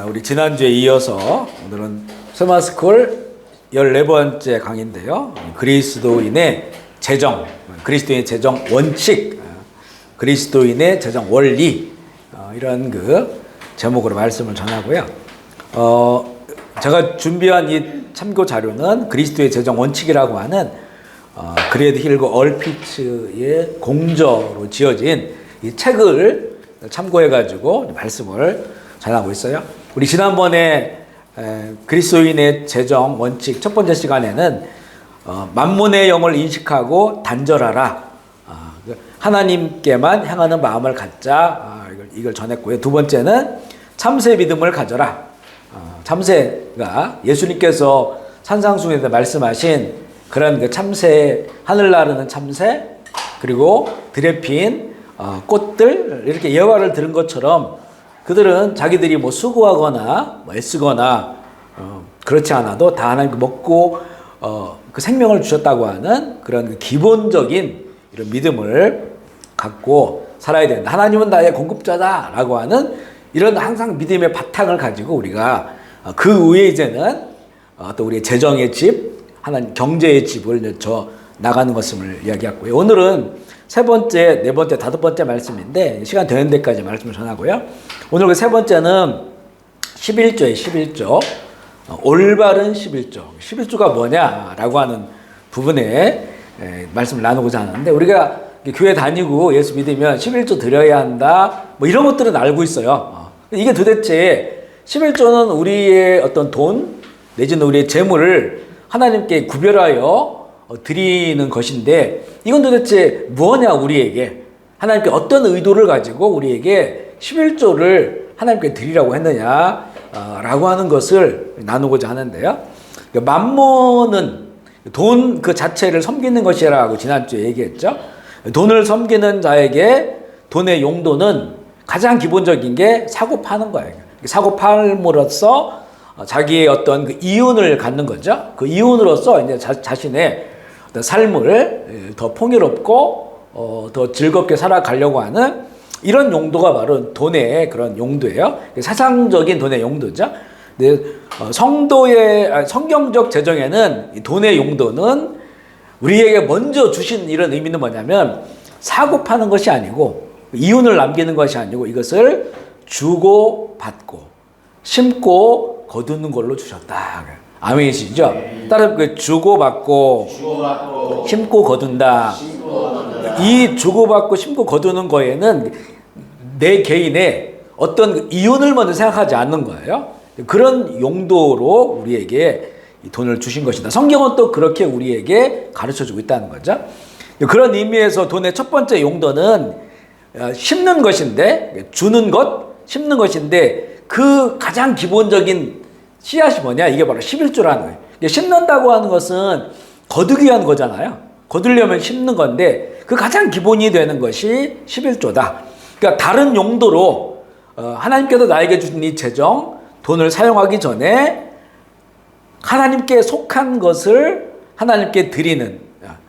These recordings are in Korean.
우리 지난주에 이어서 오늘은 스마스쿨 14번째 강의인데요. 그리스도인의 재정, 그리스도인의 재정 원칙, 그리스도인의 재정 원리, 이런 그 제목으로 말씀을 전하고요. 제가 준비한 이 참고 자료는 그리스도의 재정 원칙이라고 하는 그레드 힐과 얼피츠의 공저로 지어진 이 책을 참고해가지고 말씀을 전하고 있어요. 우리 지난번에 그리스도인의 재정 원칙 첫 번째 시간에는 만몬의 영을 인식하고 단절하라, 하나님께만 향하는 마음을 갖자, 이걸 전했고요. 두 번째는 참새 믿음을 가져라. 참새가 예수님께서 산상수훈에서 말씀하신 그런 그 참새, 하늘 나르는 참새, 그리고 들에 핀 꽃들, 이렇게 예화를 들은 것처럼 그들은 자기들이 뭐 수고하거나 뭐 애쓰거나 그렇지 않아도 다 하나님 먹고 그 생명을 주셨다고 하는 그런 그 기본적인 이런 믿음을 갖고 살아야 된다. 하나님은 나의 공급자다라고 하는 이런 항상 믿음의 바탕을 가지고 우리가 그 위에 이제는 또 우리의 재정의 집, 하나님 경제의 집을 저 나가는 것을 이야기했고요. 오늘은 세 번째, 네 번째, 다섯 번째 말씀인데 시간 되는 데까지 말씀을 전하고요. 오늘 그 세 번째는 11조예요. 11조. 올바른 11조. 11조가 뭐냐라고 하는 부분에 말씀을 나누고자 하는데, 우리가 교회 다니고 예수 믿으면 11조 드려야 한다, 뭐 이런 것들은 알고 있어요. 이게 도대체 11조는 우리의 어떤 돈 내지는 우리의 재물을 하나님께 구별하여 드리는 것인데, 이건 도대체 뭐냐, 우리에게 하나님께 어떤 의도를 가지고 우리에게 11조를 하나님께 드리라고 했느냐 라고 하는 것을 나누고자 하는데요. 만몬은 돈 그 자체를 섬기는 것이라고 지난주에 얘기했죠. 돈을 섬기는 자에게 돈의 용도는 가장 기본적인 게 사고 파는 거예요. 사고 팔므로써 자기의 어떤 그 이윤을 갖는 거죠. 그 이윤으로서 이제 자신의 어떤 삶을 더 풍요롭고 더 즐겁게 살아가려고 하는 이런 용도가 바로 돈의 그런 용도예요. 사상적인 돈의 용도죠. 근데 성도의 성경적 재정에는 이 돈의 용도는 우리에게 먼저 주신 이런 의미는 뭐냐면, 사고 파는 것이 아니고 이윤을 남기는 것이 아니고 이것을 주고 받고 심고 거두는 걸로 주셨다. 아멘이시죠? 따라 그 주고받고 심고 거둔다. 이 주고받고 심고 거두는 거에는 내 개인의 어떤 이윤을 먼저 생각하지 않는 거예요. 그런 용도로 우리에게 돈을 주신 것이다. 성경은 또 그렇게 우리에게 가르쳐주고 있다는 거죠. 그런 의미에서 돈의 첫 번째 용도는 심는 것인데, 주는 것, 심는 것인데, 그 가장 기본적인 씨앗이 뭐냐? 이게 바로 11조라는 거예요. 심는다고 하는 것은 거두기 위한 거잖아요. 거두려면 심는 건데, 그 가장 기본이 되는 것이 11조다. 그러니까 다른 용도로 하나님께서 나에게 주신 이 재정, 돈을 사용하기 전에 하나님께 속한 것을 하나님께 드리는,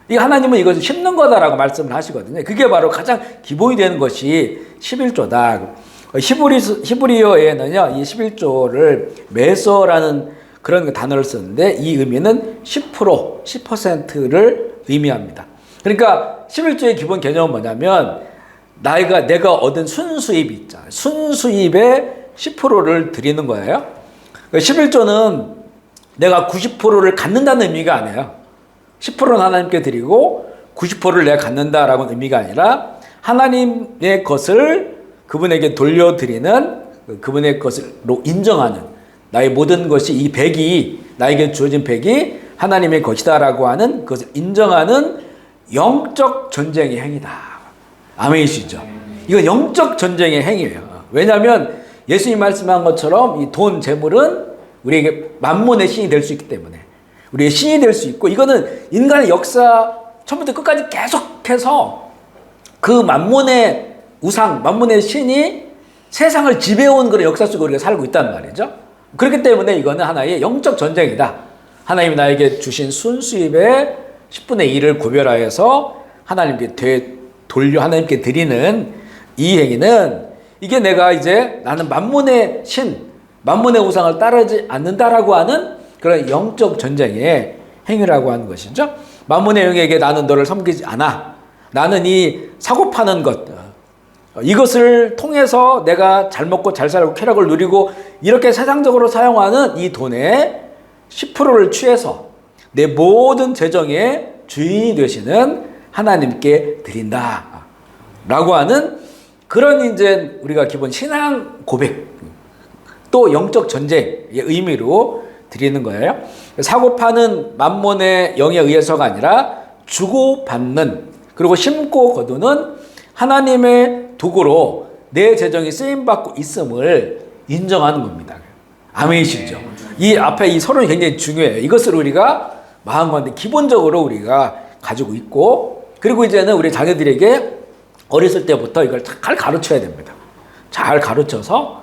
이 하나님은 이것을 심는 거다라고 말씀을 하시거든요. 그게 바로 가장 기본이 되는 것이 11조다. 히브리어에는요, 이 11조를 메서라는 그런 단어를 쓰는데, 이 의미는 10%, 10%를 의미합니다. 그러니까 11조의 기본 개념은 뭐냐면, 내가 얻은 순수입이 있잖아요. 순수입의 10%를 드리는 거예요. 11조는 내가 90%를 갖는다는 의미가 아니에요. 10%는 하나님께 드리고 90%를 내가 갖는다라는 의미가 아니라, 하나님의 것을 그분에게 돌려드리는, 그분의 것으로 인정하는, 나의 모든 것이 이 100이, 나에게 주어진 100이 하나님의 것이다라고 하는 그것을 인정하는 영적 전쟁의 행위다. 아멘이시죠? 이건 영적 전쟁의 행위예요. 왜냐하면 예수님 말씀한 것처럼 이 돈, 재물은 우리에게 만몬의 신이 될 수 있기 때문에, 우리의 신이 될 수 있고, 이거는 인간의 역사 처음부터 끝까지 계속해서 그 만몬의 우상, 만몬의 신이 세상을 지배해온 그런 역사 속에 우리가 살고 있단 말이죠. 그렇기 때문에 이거는 하나의 영적 전쟁이다. 하나님이 나에게 주신 순수입의 10분의 1을 구별하여서 하나님께 하나님께 드리는 이 행위는 이게 내가 이제 나는 만문의 신, 만문의 우상을 따르지 않는다라고 하는 그런 영적 전쟁의 행위라고 하는 것이죠. 만문의 영에게 나는 너를 섬기지 않아. 나는 이 사고 파는 것, 이것을 통해서 내가 잘 먹고 잘 살고 쾌락을 누리고 이렇게 세상적으로 사용하는 이 돈의 10%를 취해서 내 모든 재정의 주인이 되시는 하나님께 드린다 라고 하는 그런 이제 우리가 기본 신앙 고백, 또 영적 전쟁의 의미로 드리는 거예요. 사고 파는 만몬의 영에 의해서가 아니라 주고받는, 그리고 심고 거두는 하나님의 도구로 내 재정이 쓰임받고 있음을 인정하는 겁니다. 아멘이시죠? 이 앞에 이 서론이 굉장히 중요해요. 이것을 우리가 마음가운데 기본적으로 우리가 가지고 있고, 그리고 이제는 우리 자녀들에게 어렸을 때부터 이걸 잘 가르쳐야 됩니다. 잘 가르쳐서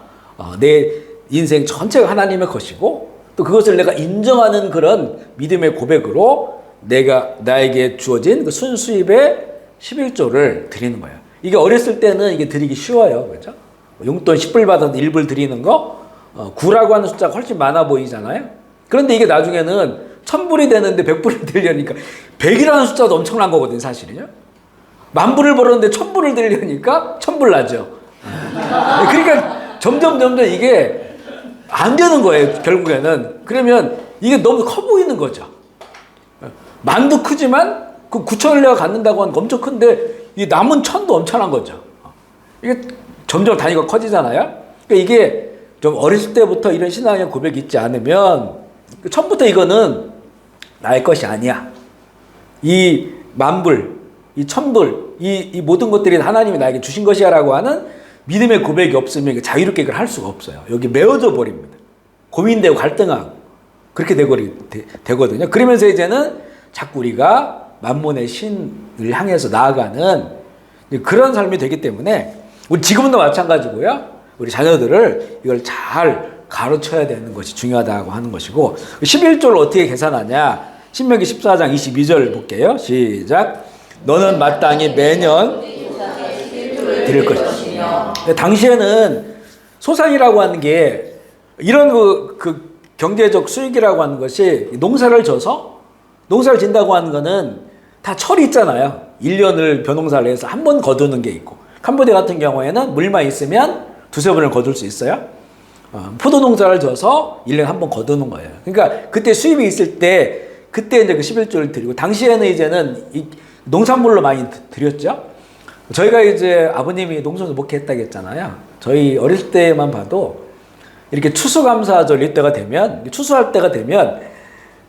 내 인생 전체가 하나님의 것이고, 또 그것을 내가 인정하는 그런 믿음의 고백으로 나에게 주어진 그 순수입의 11조를 드리는 거예요. 이게 어렸을 때는 이게 드리기 쉬워요. 그렇죠? 용돈 10불 받아도 1불 드리는 거, 9라고 하는 숫자가 훨씬 많아 보이잖아요. 그런데 이게 나중에는 1000불이 되는데 100불을 드리려니까 100이라는 숫자도 엄청난 거거든요, 사실은요. 10,000불을 벌었는데 1000불을 드리려니까 1000불 나죠. 그러니까 점점 이게 안 되는 거예요, 결국에는. 그러면 이게 너무 커 보이는 거죠. 만도 크지만 그 9천을 내가 갖는다고 하는 거 엄청 큰데 이 남은 1000도 엄청난 거죠. 이게 점점 단위가 커지잖아요. 그러니까 이게 좀 어렸을 때부터 이런 신앙의 고백이 있지 않으면 처음부터 이거는 나의 것이 아니야. 이 10,000불, 이 1000불, 이 모든 것들이 하나님이 나에게 주신 것이야 라고 하는 믿음의 고백이 없으면 자유롭게 이걸 할 수가 없어요. 여기 메어져 버립니다. 고민되고 갈등하고 그렇게 되거든요. 그러면서 이제는 자꾸 우리가 만몬의 신을 향해서 나아가는 그런 삶이 되기 때문에 우리 지금도 마찬가지고요. 우리 자녀들을 이걸 잘 가르쳐야 되는 것이 중요하다고 하는 것이고, 11조를 어떻게 계산하냐. 신명기 14장 22절 볼게요. 시작. 너는 마땅히 매년 드릴 것이다. 당시에는 소상이라고 하는 게 이런 그 경제적 수익이라고 하는 것이 농사를 진다고 하는 거는 다 철이 있잖아요. 1년을 벼농사를 해서 한 번 거두는 게 있고, 캄보디아 같은 경우에는 물만 있으면 두세 번을 거둘 수 있어요. 포도 농사를 져서 1년에 한 번 거두는 거예요. 그러니까 그때 수입이 있을 때 그때 이제 그 11조를 드리고, 당시에는 이제는 이 농산물로 많이 드렸죠. 저희가 이제 아버님이 농촌에서 목회했다고 했잖아요. 저희 어릴 때만 봐도 이렇게 추수감사절 이때가 되면, 추수할 때가 되면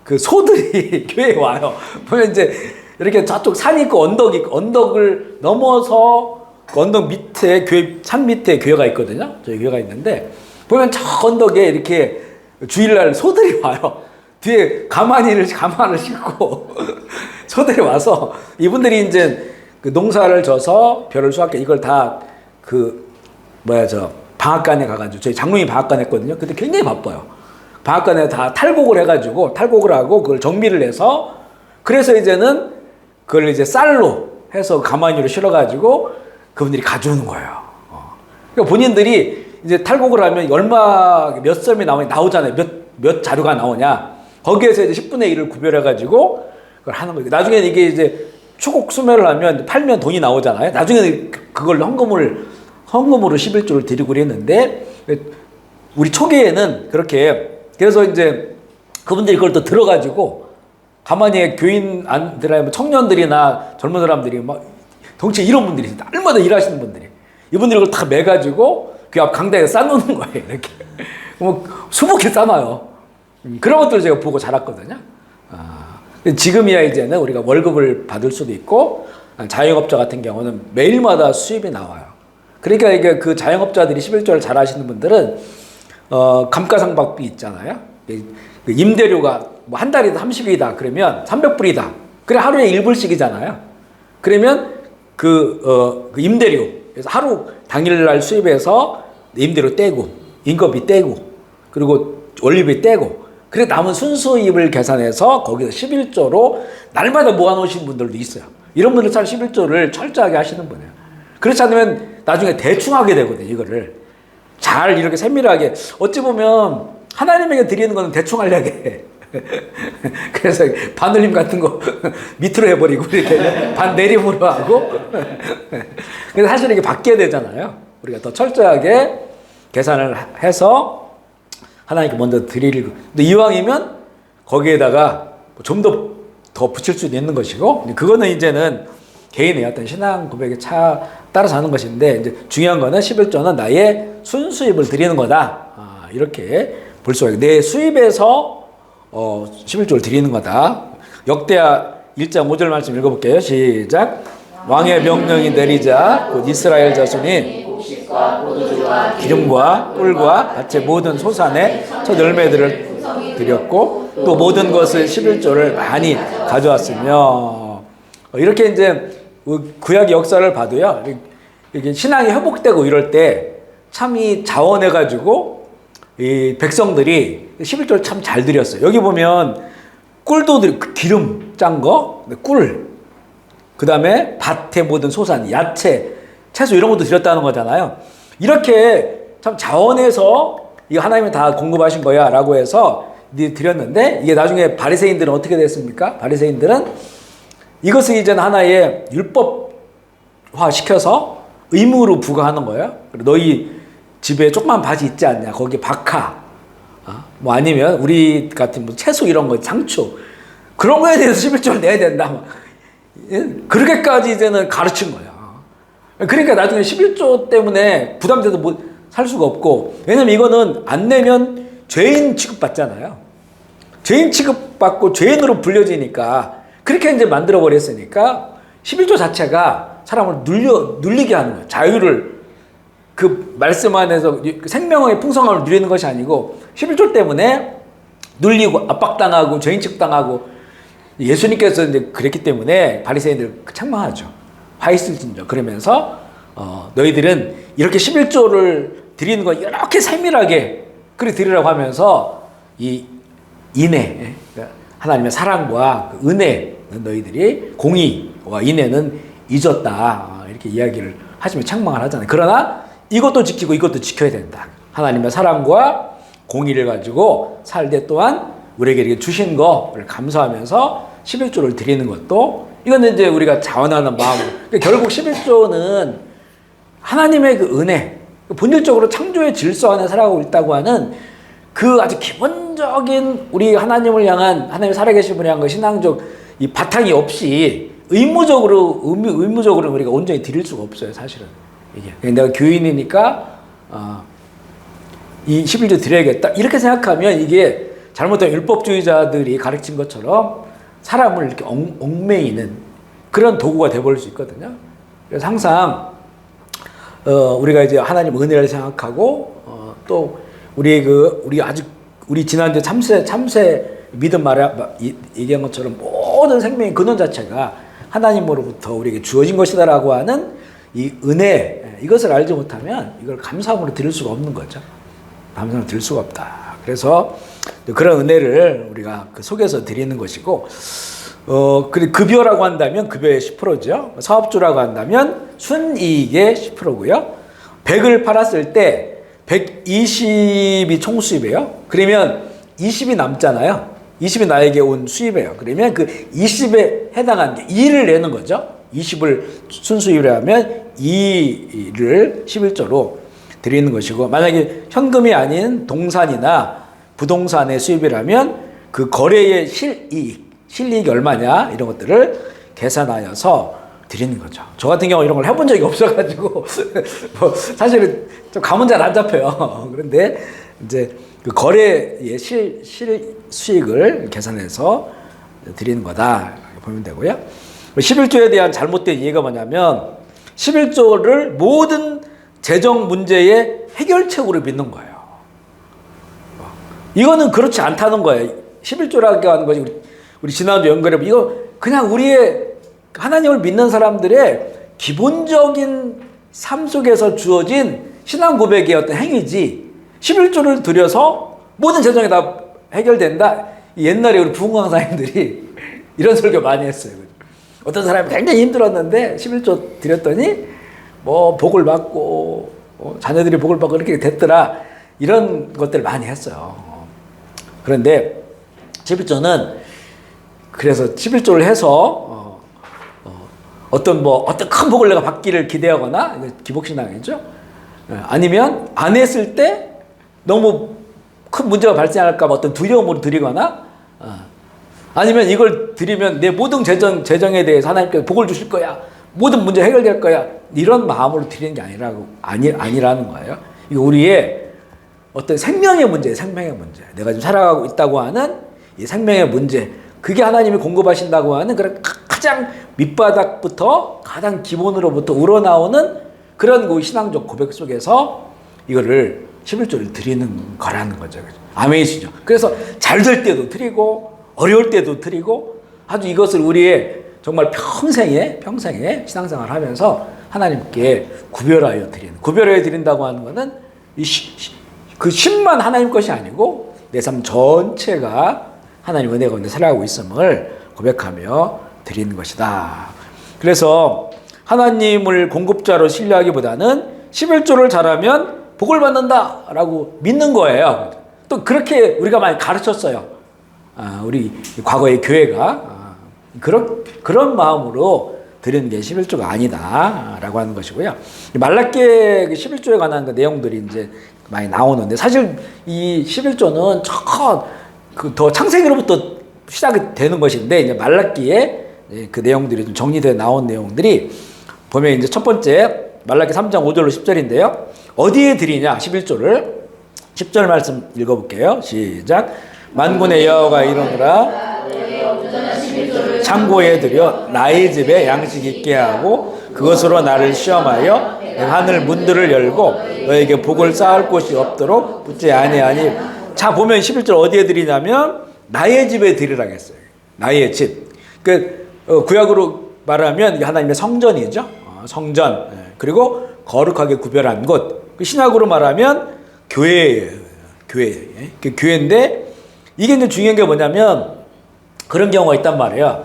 그 소들이 교회에 와요. 보면 이제 이렇게 저쪽 산이 있고 언덕이 있고, 언덕을 넘어서 그 언덕 밑에 산 밑에 교회가 있거든요. 저희 교회가 있는데 보면 저 언덕에 이렇게 주일날 소들이 와요. 뒤에 가마를 싣고 소들이 와서 이분들이 이제 그 농사를 져서 벼를 수확해 이걸 다 방앗간에 가가지고, 저희 장로님이 방앗간 했거든요. 그때 굉장히 바빠요. 방앗간에 다 탈곡을 하고 그걸 정비를 해서, 그래서 이제는 그걸 이제 쌀로 해서 가마니로 실어가지고 그분들이 가져오는 거예요. 그러니까 본인들이 이제 탈곡을 하면 얼마 몇 썰이 나오잖아요. 몇 자루가 나오냐. 거기에서 이제 10분의 1을 구별해가지고 그걸 하는 거예요. 나중에는 이게 이제 추곡 수매를 하면 팔면 돈이 나오잖아요. 나중에는 그걸 헌금으로 11조를 드리고 그랬는데, 우리 초기에는 그렇게, 그래서 이제 그분들이 그걸 또 들어가지고 가만히 교인들이나 청년들이나 젊은 사람들이 막 덩치 이런 분들이 있어요. 날마다 일하시는 분들이. 이분들이 그걸 다 매가지고 그 앞 강당에 싸놓는 거예요. 이렇게. 뭐 수북히 싸놔요. 그런 것들을 제가 보고 자랐거든요. 지금이야 이제는 우리가 월급을 받을 수도 있고, 자영업자 같은 경우는 매일마다 수입이 나와요. 그러니까 이게 그 자영업자들이 11조를 잘 하시는 분들은 감가상각비 있잖아요. 그 임대료가 뭐 한 달이다 30이다 그러면 300불이다. 그래 하루에 1불씩이잖아요. 그러면 그 임대료, 그래서 하루 당일날 수입해서 임대료 떼고 인건비 떼고 그리고 원리비 떼고, 그래 남은 순수입을 계산해서 거기서 11조로 날마다 모아놓으신 분들도 있어요. 이런 분들 참 11조를 철저하게 하시는 분이에요. 그렇지 않으면 나중에 대충 하게 되거든요. 이거를 잘 이렇게 세밀하게, 어찌 보면 하나님에게 드리는 거는 대충 하려고 해. 그래서 반올림 같은 거 밑으로 해버리고 이렇게 반 내림으로 하고. 그래서 사실 이게 바뀌어야 되잖아요. 우리가 더 철저하게 계산을 해서 하나님께 먼저 드리고, 근데 이왕이면 거기에다가 좀 더 붙일 수도 있는 것이고, 그거는 이제는 개인의 어떤 신앙 고백에 따라서 하는 것인데, 이제 중요한 거는 11조는 나의 순수입을 드리는 거다. 이렇게 볼 수가 있고, 내 수입에서 11조를 드리는 거다. 역대하 1장 5절 말씀 읽어볼게요. 시작. 왕의 명령이 내리자 곧 이스라엘 자손이 기름과 꿀과 밭의 모든 소산의 첫 열매들을 드렸고, 또 모든 것을 11조를 많이 가져왔으며, 이렇게 이제 구약의 역사를 봐도요, 이게 신앙이 회복되고 이럴 때 참 이 자원해가지고 이 백성들이 11조를 참 잘 드렸어요. 여기 보면 꿀도 기름 짠 거, 꿀, 그 다음에 밭의 모든 소산, 야채, 채소 이런 것도 드렸다는 거잖아요. 이렇게 참 자원해서 이거 하나님이 다 공급하신 거야 라고 해서 드렸는데, 이게 나중에 바리새인들은 어떻게 됐습니까? 바리새인들은 이것을 이제는 하나의 율법화 시켜서 의무로 부과하는 거예요. 너희 집에 조그만 밭이 있지 않냐, 거기 박하, 뭐 아니면 우리 같은 뭐 채소 이런 거, 상추, 그런 거에 대해서 11조를 내야 된다, 그렇게까지 이제는 가르친 거야. 그러니까 나중에 11조 때문에 부담돼서 못 살 수가 없고, 왜냐면 이거는 안 내면 죄인 취급받잖아요. 죄인 취급받고 죄인으로 불려지니까, 그렇게 이제 만들어버렸으니까 11조 자체가 사람을 눌리게 하는 거예요. 자유를, 그 말씀 안에서 생명의 풍성함을 누리는 것이 아니고 11조 때문에 눌리고 압박당하고 죄인 취급당하고, 예수님께서 이제 그랬기 때문에 바리새인들 책망하죠. 화 있을진저, 그러면서 너희들은 이렇게 11조를 드리는 거 이렇게 세밀하게 그렇게 드리라고 하면서 이 인애, 하나님의 사랑과 그 은혜, 너희들이 공의와 인애는 잊었다, 이렇게 이야기를 하시면 책망을 하잖아요. 그러나 이것도 지키고 이것도 지켜야 된다. 하나님의 사랑과 공의를 가지고 살 때 또한 우리에게 이렇게 주신 거를 감사하면서 11조를 드리는 것도, 이거는 이제 우리가 자원하는 마음으로. 그러니까 결국 11조는 하나님의 그 은혜, 본질적으로 창조의 질서 안에 살아가고 있다고 하는 그 아주 기본적인 우리 하나님을 향한, 하나님의 살아계신 분을 향한 그 신앙적 이 바탕이 없이 의무적으로 우리가 온전히 드릴 수가 없어요, 사실은. 이게 내가 교인이니까 이 11조 드려야겠다, 이렇게 생각하면 이게 잘못된 율법주의자들이 가르친 것처럼 사람을 이렇게 얽매이는 그런 도구가 돼버릴 수 있거든요. 그래서 항상 우리가 이제 하나님 은혜를 생각하고, 또 우리 지난주 참새 믿음 얘기한 것처럼 모든 생명의 근원 자체가 하나님으로부터 우리에게 주어진 것이다라고 하는 이 은혜, 이것을 알지 못하면 이걸 감사함으로 드릴 수가 없는 거죠. 감사함으로 드릴 수가 없다. 그래서 그런 은혜를 우리가 그 속에서 드리는 것이고, 급여라고 한다면 급여의 10%죠. 사업주라고 한다면 순이익의 10%고요. 100을 팔았을 때 120이 총수입이에요. 그러면 20이 남잖아요. 20이 나에게 온 수입이에요. 그러면 그 20에 해당하는 게 2를 내는 거죠. 20을 순수입을 하면 2를 11조로 드리는 것이고, 만약에 현금이 아닌 동산이나 부동산의 수입이라면 그 거래의 실이익이 얼마냐, 이런 것들을 계산하여서 드리는 거죠. 저 같은 경우 이런 걸 해본 적이 없어가지고 뭐 사실은 좀 감은 잘 안 잡혀요. 그런데 이제 그 거래의 수익을 계산해서 드리는 거다, 이렇게 보면 되고요. 11조에 대한 잘못된 이해가 뭐냐면 11조를 모든 재정 문제의 해결책으로 믿는 거예요. 이거는 그렇지 않다는 거예요. 11조라고 하는 것이 우리 지난주 연결해, 이거 그냥 우리의 하나님을 믿는 사람들의 기본적인 삶 속에서 주어진 신앙 고백의 어떤 행위지, 11조를 들여서 모든 재정이 다 해결된다. 옛날에 우리 부흥 강사님들이 이런 설교 많이 했어요. 어떤 사람이 굉장히 힘들었는데 11조 드렸더니 뭐 복을 받고 자녀들이 복을 받고 이렇게 됐더라 이런 것들을 많이 했어요. 그런데 11조는 그래서 11조를 해서 어떤 큰 복을 내가 받기를 기대하거나 이거 기복신앙이죠. 아니면 안 했을 때 너무 큰 문제가 발생할까 봐 어떤 두려움으로 드리거나 아니면 이걸 드리면 내 모든 재정에 대해서 하나님께서 복을 주실 거야. 모든 문제 해결될 거야. 이런 마음으로 드리는 게 아니라는 거예요. 이거 우리의 어떤 생명의 문제예요. 생명의 문제. 내가 지금 살아가고 있다고 하는 이 생명의 문제. 그게 하나님이 공급하신다고 하는 그런 가장 밑바닥부터 가장 기본으로부터 우러나오는 그런 그 신앙적 고백 속에서 이거를 11조를 드리는 거라는 거죠. 아멘이시죠. 그래서 잘 될 때도 드리고 어려울 때도 드리고 아주 이것을 우리의 정말 평생에 신앙생활을 하면서 하나님께 구별하여 드린다고 하는 것은 그 10만 하나님 것이 아니고 내 삶 전체가 하나님 은혜 가운데 살아가고 있음을 고백하며 드리는 것이다. 그래서 하나님을 공급자로 신뢰하기보다는 11조를 잘하면 복을 받는다라고 믿는 거예요. 또 그렇게 우리가 많이 가르쳤어요. 우리 과거의 교회가 그런 마음으로 드리는 게 11조가 아니다라고 하는 것이고요. 말라기의 11조에 관한 그 내용들이 이제 많이 나오는데 사실 이 11조는 더 창세기로부터 시작이 되는 것인데 이제 말라기에 그 내용들이 좀 정리되어 나온 내용들이 보면 이제 첫 번째 말라기 3장 5절로 10절인데요. 어디에 드리냐 11조를 10절 말씀 읽어볼게요. 시작. 만군의 여호와가 이르노라 창고에 들여 나의 집에 양식 있게 하고 그것으로 나를 시험하여 하늘 문들을 열고 너에게 복을 쌓을 곳이 없도록 붙지 아니하니. 자 보면 11절 어디에 드리냐면 나의 집에 드리라고 했어요. 나의 집. 구약으로 말하면 하나님의 성전이죠. 성전. 그리고 거룩하게 구별한 곳. 신약으로 말하면 교회예요. 교회인데 이게 이제 중요한 게 뭐냐면 그런 경우가 있단 말이에요.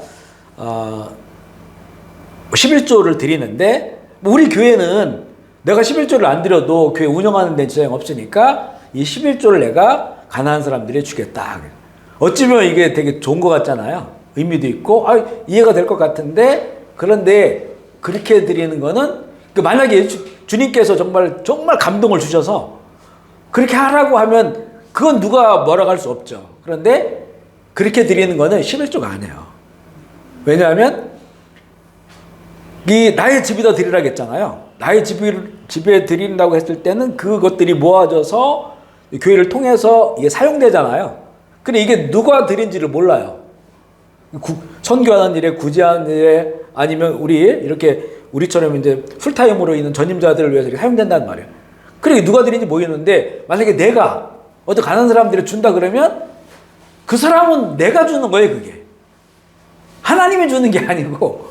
11조를 드리는데 우리 교회는 내가 11조를 안 드려도 교회 운영하는 데 지장 없으니까 이 11조를 내가 가난한 사람들이 주겠다. 어찌면 이게 되게 좋은 것 같잖아요. 의미도 있고 이해가 될 것 같은데 그런데 그렇게 드리는 거는 만약에 주님께서 정말 감동을 주셔서 그렇게 하라고 하면 그건 누가 뭐라고 할 수 없죠. 그런데 그렇게 드리는 거는 11조가 아니에요. 왜냐하면 나의 집에다 드리라고 했잖아요. 나의 집에 드린다고 했을 때는 그것들이 모아져서 교회를 통해서 이게 사용되잖아요. 근데 이게 누가 드린지를 몰라요. 선교하는 일에 구제하는 일에 아니면 우리처럼 이제 풀타임으로 있는 전임자들을 위해서 이렇게 사용된단 말이에요. 그러니까 누가 드린지 모르겠는데 만약에 내가 어떤 가난한 사람들이 준다 그러면 그 사람은 내가 주는 거예요. 그게 하나님이 주는 게 아니고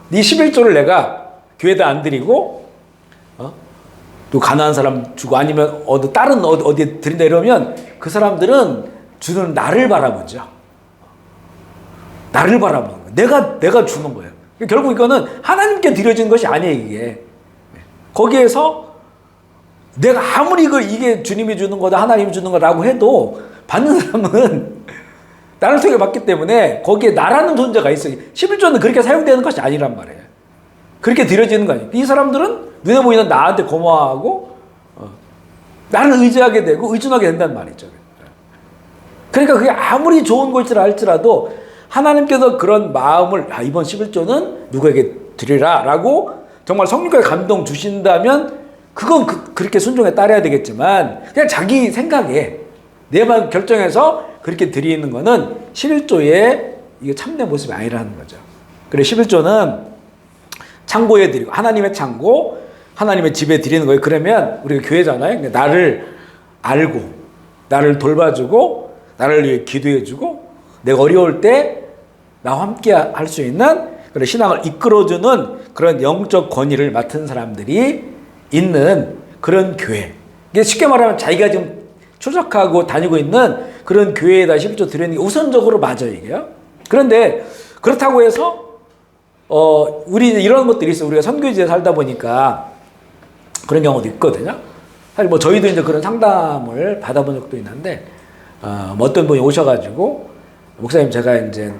네 11조를 내가 교회에다 안 드리고 또 가난한 사람 주고 아니면 다른 어디에 드린다 이러면 그 사람들은 주는 나를 바라보죠. 나를 바라보는 거예요. 내가 주는 거예요. 결국 이거는 하나님께 드려진 것이 아니에요. 이게 거기에서 내가 아무리 이게 주님이 주는 거다 하나님이 주는 거라고 해도 받는 사람은 나를 통해 받기 때문에 거기에 나라는 존재가 있어요. 11조는 그렇게 사용되는 것이 아니란 말이에요. 그렇게 드려지는 거 아니에요. 이 사람들은 눈에 보이는 나한테 고마워하고 나를 의지하게 되고 의존하게 된단 말이죠. 그러니까 그게 아무리 좋은 것이라 할지라도 하나님께서 그런 마음을 이번 11조는 누구에게 드리라 라고 정말 성령의 감동 주신다면 그건 그렇게 순종에 따라야 되겠지만 그냥 자기 생각에 내 마음 결정해서 그렇게 드리는 거는 11조의 이게 참된 모습이 아니라는 거죠. 그래서 11조는 창고에 드리고 하나님의 창고 하나님의 집에 드리는 거예요. 그러면 우리가 교회잖아요. 나를 알고 나를 돌봐주고 나를 위해 기도해주고 내가 어려울 때 나와 함께 할 수 있는 그런 신앙을 이끌어주는 그런 영적 권위를 맡은 사람들이 있는 그런 교회. 이게 쉽게 말하면 자기가 지금 출석하고 다니고 있는 그런 교회에다 11조 드리는 게 우선적으로 맞아요, 이게요. 그런데 그렇다고 해서 우리 이런 것들이 있어요. 우리가 선교지에 살다 보니까 그런 경우도 있거든요. 사실 뭐 저희도 이제 그런 상담을 받아본 적도 있는데, 뭐 어떤 분이 오셔가지고, 목사님 제가 이제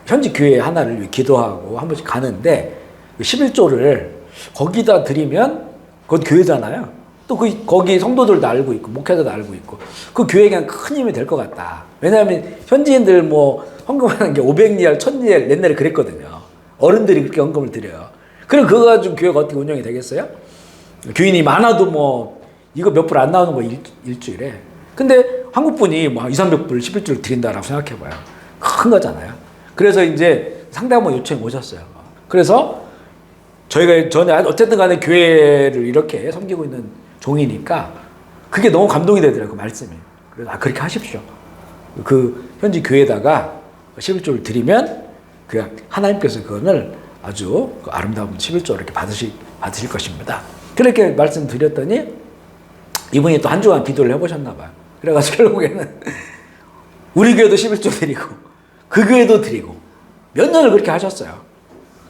현지 교회 하나를 위해 기도하고 한 번씩 가는데, 11조를 거기다 드리면, 그건 교회잖아요. 또 거기 성도들도 알고 있고, 목회자도 알고 있고, 그 교회에 큰 힘이 될 것 같다. 왜냐하면 현지인들 뭐 헌금하는 게 500리알, 1000리알 옛날에 그랬거든요. 어른들이 그렇게 헌금을 드려요. 그럼 그거 가지고 교회가 어떻게 운영이 되겠어요? 교인이 많아도 뭐 이거 몇 불 안 나오는 거 일주일에. 근데 한국 분이 뭐 200~300불 11조를 드린다라고 생각해봐요. 큰 거잖아요. 그래서 이제 상담원 요청이 오셨어요. 그래서 저는 어쨌든 간에 교회를 이렇게 섬기고 있는 종이니까 그게 너무 감동이 되더라고요. 그 말씀이. 그래서 그렇게 하십시오. 그 현지 교회에다가 11조를 드리면 그 하나님께서 그거를 아주 아름다운 11조를 이렇게 받으실 것입니다. 그렇게 말씀드렸더니 이분이 또 한 주간 기도를 해보셨나 봐요. 그래가지고 결국에는 우리 교회도 11조 드리고 그 교회도 드리고 몇 년을 그렇게 하셨어요.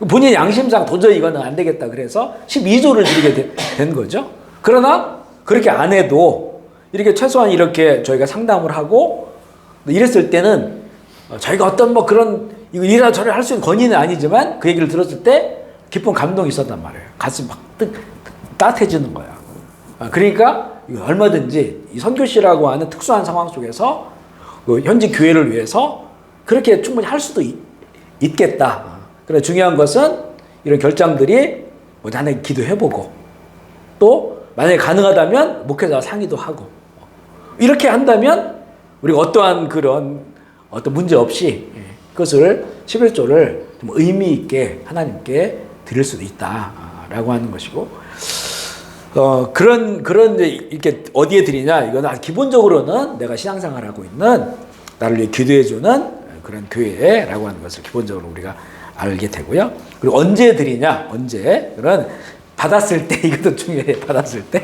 본인 양심상 도저히 이거는 안 되겠다 그래서 12조를 드리게 된 거죠. 그러나 그렇게 안 해도 이렇게 최소한 이렇게 저희가 상담을 하고 이랬을 때는 저희가 어떤 뭐 그런 이거 이래라 저래라 할 수 있는 권위는 아니지만 그 얘기를 들었을 때 기쁜 감동이 있었단 말이에요. 가슴이 막 따뜻해지는 거야. 그러니까 얼마든지 이 선교시라고 하는 특수한 상황 속에서 그 현지 교회를 위해서 그렇게 충분히 할 수도 있겠다. 그래 중요한 것은 이런 결정들이 뭐지 하나님 기도해보고 또 만약에 가능하다면 목회자와 상의도 하고 이렇게 한다면 우리가 어떠한 그런 어떤 문제 없이 그것을 11조를 좀 의미 있게 하나님께 드릴 수도 있다라고 하는 것이고 그런 이제 이렇게 어디에 드리냐 이거는 기본적으로는 내가 신앙생활을 하고 있는 나를 위해 기도해주는 그런 교회라고 하는 것을 기본적으로 우리가 알게 되고요. 그리고 언제 드리냐 언제 그런 받았을 때 이것도 중요해. 받았을 때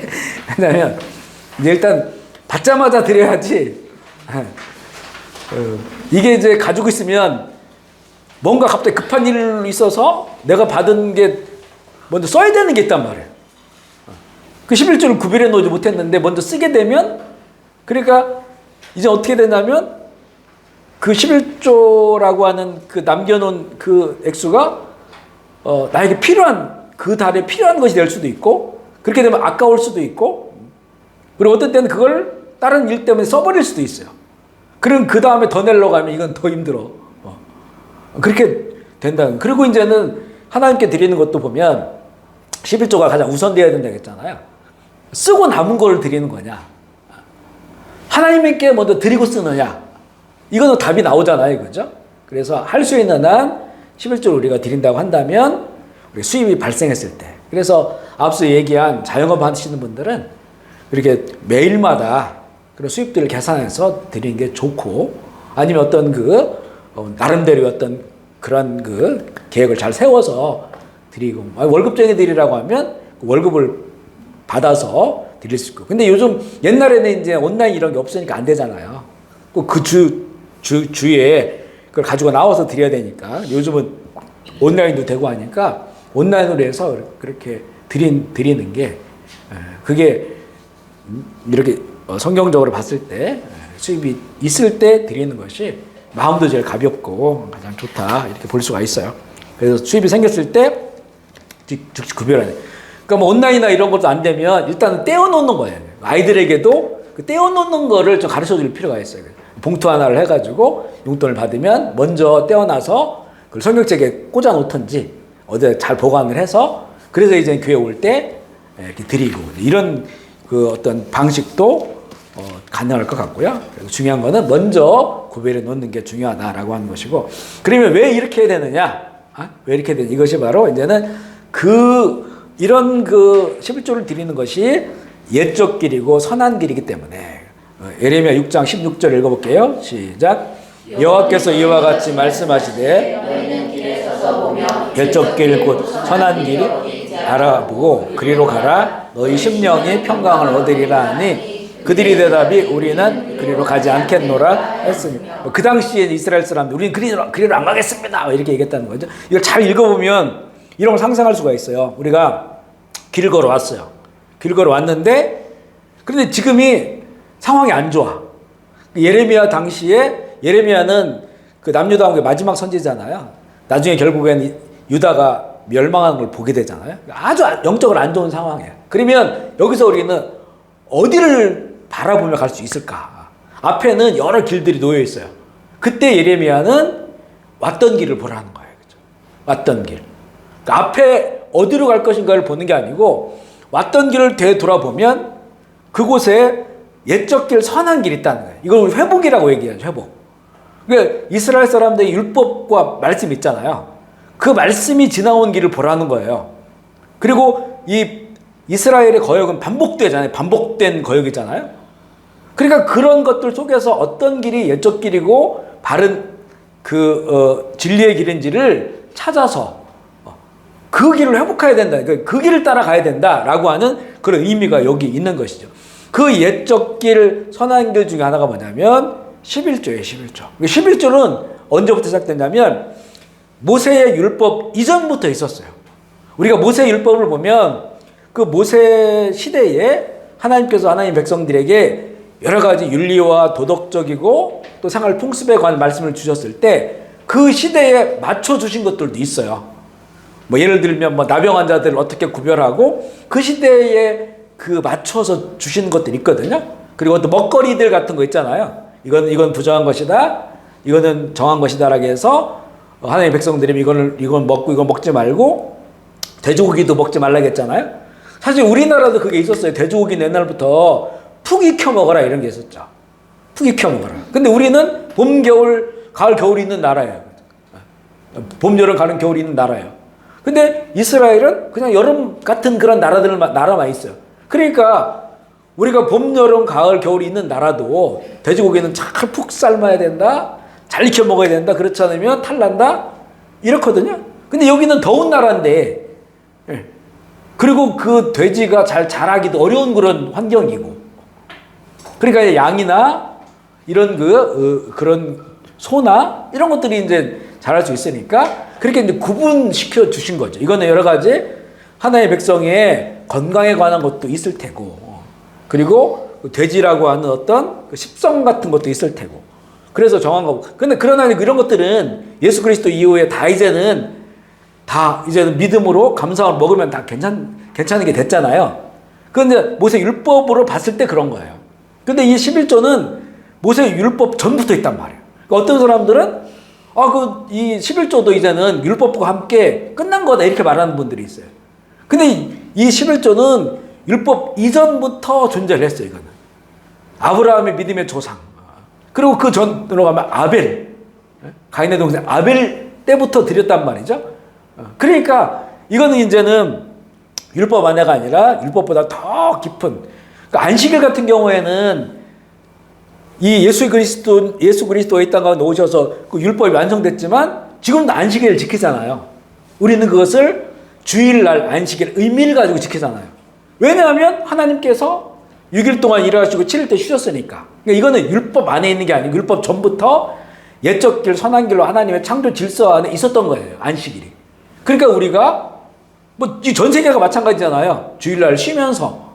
왜냐하면 이제 일단 받자마자 드려야지 이게 이제 가지고 있으면 뭔가 갑자기 급한 일이 있어서 내가 받은 게 먼저 써야 되는 게 있단 말이에요. 그 11조를 구별해 놓지 못했는데 먼저 쓰게 되면 그러니까 이제 어떻게 되냐면 그 11조라고 하는 그 남겨놓은 그 액수가 나에게 필요한 그 달에 필요한 것이 될 수도 있고 그렇게 되면 아까울 수도 있고 그리고 어떤 때는 그걸 다른 일 때문에 써버릴 수도 있어요. 그럼 그 다음에 더 내려고 하면 이건 더 힘들어. 그렇게 된다는. 그리고 이제는 하나님께 드리는 것도 보면 11조가 가장 우선되어야 된다고 했잖아요. 쓰고 남은 걸 드리는 거냐. 하나님께 먼저 드리고 쓰느냐. 이거는 답이 나오잖아요. 그죠? 그래서 할 수 있는 한 11조를 우리가 드린다고 한다면 우리 수입이 발생했을 때. 그래서 앞서 얘기한 자영업 하시는 분들은 이렇게 매일마다 그런 수입들을 계산해서 드리는 게 좋고 아니면 어떤 나름대로 어떤 그런 그 계획을 잘 세워서 드리고 월급쟁이 드리라고 하면 그 월급을 받아서 드릴 수 있고 근데 요즘 옛날에는 이제 온라인 이런 게 없으니까 안 되잖아요. 그 주에 그걸 가지고 나와서 드려야 되니까 요즘은 온라인도 되고 하니까 온라인으로 해서 그렇게 드리는 게 그게 이렇게 성경적으로 봤을 때 수입이 있을 때 드리는 것이 마음도 제일 가볍고 가장 좋다 이렇게 볼 수가 있어요. 그래서 수입이 생겼을 때 즉시 구별하는. 그러니까 뭐 온라인이나 이런 것도 안 되면 일단은 떼어놓는 거예요. 아이들에게도 그 떼어놓는 거를 좀 가르쳐줄 필요가 있어요. 봉투 하나를 해가지고 용돈을 받으면 먼저 떼어놔서 그걸 성경책에 꽂아놓든지 어디에 잘 보관을 해서 그래서 이제 교회 올 때 이렇게 드리고 이런 그 어떤 방식도 가능할 것 같고요. 그래서 중요한 거는 먼저 구별해 놓는 게 중요하다라고 하는 것이고 그러면 왜 이렇게 해야 되느냐? 왜 이렇게 되느냐? 이것이 바로 이제는 이런 11조를 드리는 것이 옛적 길이고 선한 길이기 때문에 예레미야 6장 16절 읽어볼게요. 시작. 여호와께서 이와 같이 말씀하시되 옛적 길 곧 선한 길 알아보고 그리로 가라 너희 심령이 평강을 얻으리라 하니 그들이 대답이 우리는 그리로 가지 않겠노라 했으니 그 당시에 이스라엘 사람들 우리는 그리로 안 가겠습니다 이렇게 얘기했다는 거죠. 이걸 잘 읽어보면 이런 걸 상상할 수가 있어요. 우리가 길을 걸어왔어요. 길 걸어왔는데 그런데 지금이 상황이 안 좋아. 예레미야 당시에 예레미야는 그 남유다왕국의 마지막 선지자잖아요. 나중에 결국엔 유다가 멸망하는 걸 보게 되잖아요. 아주 영적으로 안 좋은 상황이에요. 그러면 여기서 우리는 어디를 바라보며 갈 수 있을까? 앞에는 여러 길들이 놓여 있어요. 그때 예레미야는 왔던 길을 보라는 거예요. 그렇죠? 왔던 길. 그러니까 앞에 어디로 갈 것인가를 보는 게 아니고 왔던 길을 되돌아보면 그곳에 옛적 길, 선한 길이 있다는 거예요. 이걸 회복이라고 얘기해요. 회복. 그러니까 이스라엘 사람들의 율법과 말씀 있잖아요. 그 말씀이 지나온 길을 보라는 거예요. 그리고 이 이스라엘의 거역은 반복되잖아요. 반복된 거역이잖아요. 그러니까 그런 것들 속에서 어떤 길이 옛적 길이고 바른 진리의 길인지를 찾아서 그 길을 회복해야 된다. 그 길을 따라가야 된다라고 하는 그런 의미가 여기 있는 것이죠. 그 옛적 길, 선한 길 중에 하나가 뭐냐면 11조예요. 11조. 11조는 언제부터 시작됐냐면 모세의 율법 이전부터 있었어요. 우리가 모세의 율법을 보면 그 모세 시대에 하나님께서 하나님 백성들에게 여러 가지 윤리와 도덕적이고 또 생활 풍습에 관한 말씀을 주셨을 때 그 시대에 맞춰 주신 것들도 있어요. 뭐 예를 들면 뭐 나병 환자들을 어떻게 구별하고 그 시대에 그 맞춰서 주신 것들이 있거든요. 그리고 또 먹거리들 같은 거 있잖아요. 이건 부정한 것이다. 이거는 정한 것이다라고 해서 하나님의 백성들이 이건 먹고 이건 먹지 말고 돼지고기도 먹지 말라고 했잖아요. 사실 우리나라도 그게 있었어요. 돼지고기는 옛날부터 푹 익혀 먹어라 이런 게 있었죠. 푹 익혀 먹어라. 근데 우리는 봄, 겨울, 가을, 겨울이 있는 나라예요. 봄, 여름, 가을, 겨울이 있는 나라예요. 근데 이스라엘은 그냥 여름 같은 그런 나라만 있어요. 그러니까 우리가 봄, 여름, 가을, 겨울이 있는 나라도 돼지고기는 잘 푹 삶아야 된다. 잘 익혀 먹어야 된다. 그렇지 않으면 탈난다. 이렇거든요. 근데 여기는 더운 나라인데 그리고 그 돼지가 잘 자라기도 어려운 그런 환경이고 그러니까 양이나 이런 그런 소나 이런 것들이 이제 자랄 수 있으니까 그렇게 이제 구분시켜 주신 거죠. 이거는 여러 가지 하나의 백성의 건강에 관한 것도 있을 테고 그리고 돼지라고 하는 어떤 십성 같은 것도 있을 테고 그래서 정한 거고. 근데 그러나 이런 것들은 예수 그리스도 이후에 다 이제는 믿음으로 감사함을 먹으면 다 괜찮게 됐잖아요. 그런데 모세 율법으로 봤을 때 그런 거예요. 근데 이 11조는 모세 율법 전부터 있단 말이에요. 그러니까 어떤 사람들은 이 11조도 이제는 율법과 함께 끝난 거다 이렇게 말하는 분들이 있어요. 근데 이 11조는 율법 이전부터 존재를 했어요. 이거는 아브라함의 믿음의 조상 그리고 그 전으로 가면 아벨 가인의 동생 아벨 때부터 드렸단 말이죠. 그러니까 이거는 이제는 율법 안에가 아니라 율법보다 더 깊은 그러니까 안식일 같은 경우에는 이 예수 그리스도의 이 땅 가운데 오셔서 그 율법이 완성됐지만 지금도 안식일을 지키잖아요. 우리는 그것을 주일날 안식일 의미를 가지고 지키잖아요. 왜냐하면 하나님께서 6일 동안 일하시고 7일 때 쉬셨으니까. 그러니까 이거는 율법 안에 있는 게 아니고 율법 전부터 옛적 길, 선한 길로 하나님의 창조 질서 안에 있었던 거예요. 안식일이. 그러니까 우리가 이 전 세계가 마찬가지잖아요. 주일날 쉬면서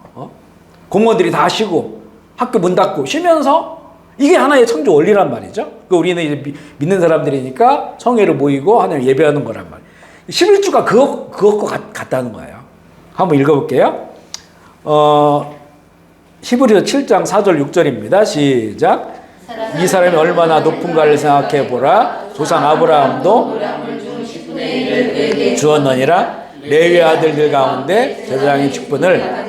공무원들이 다 쉬고 학교 문 닫고 쉬면서 이게 하나의 창조 원리란 말이죠. 그러니까 우리는 이제 믿는 사람들이니까 성회로 모이고 하나님 예배하는 거란 말이에요. 11주가 그것과 같다는 거예요. 한번 읽어볼게요. 히브리서 7장 4절 6절입니다. 시작. 이 사람이 얼마나 높은가를 생각해 보라. 조상 아브라함도 주었느니라. 레위 아들들 가운데 제사장의 직분을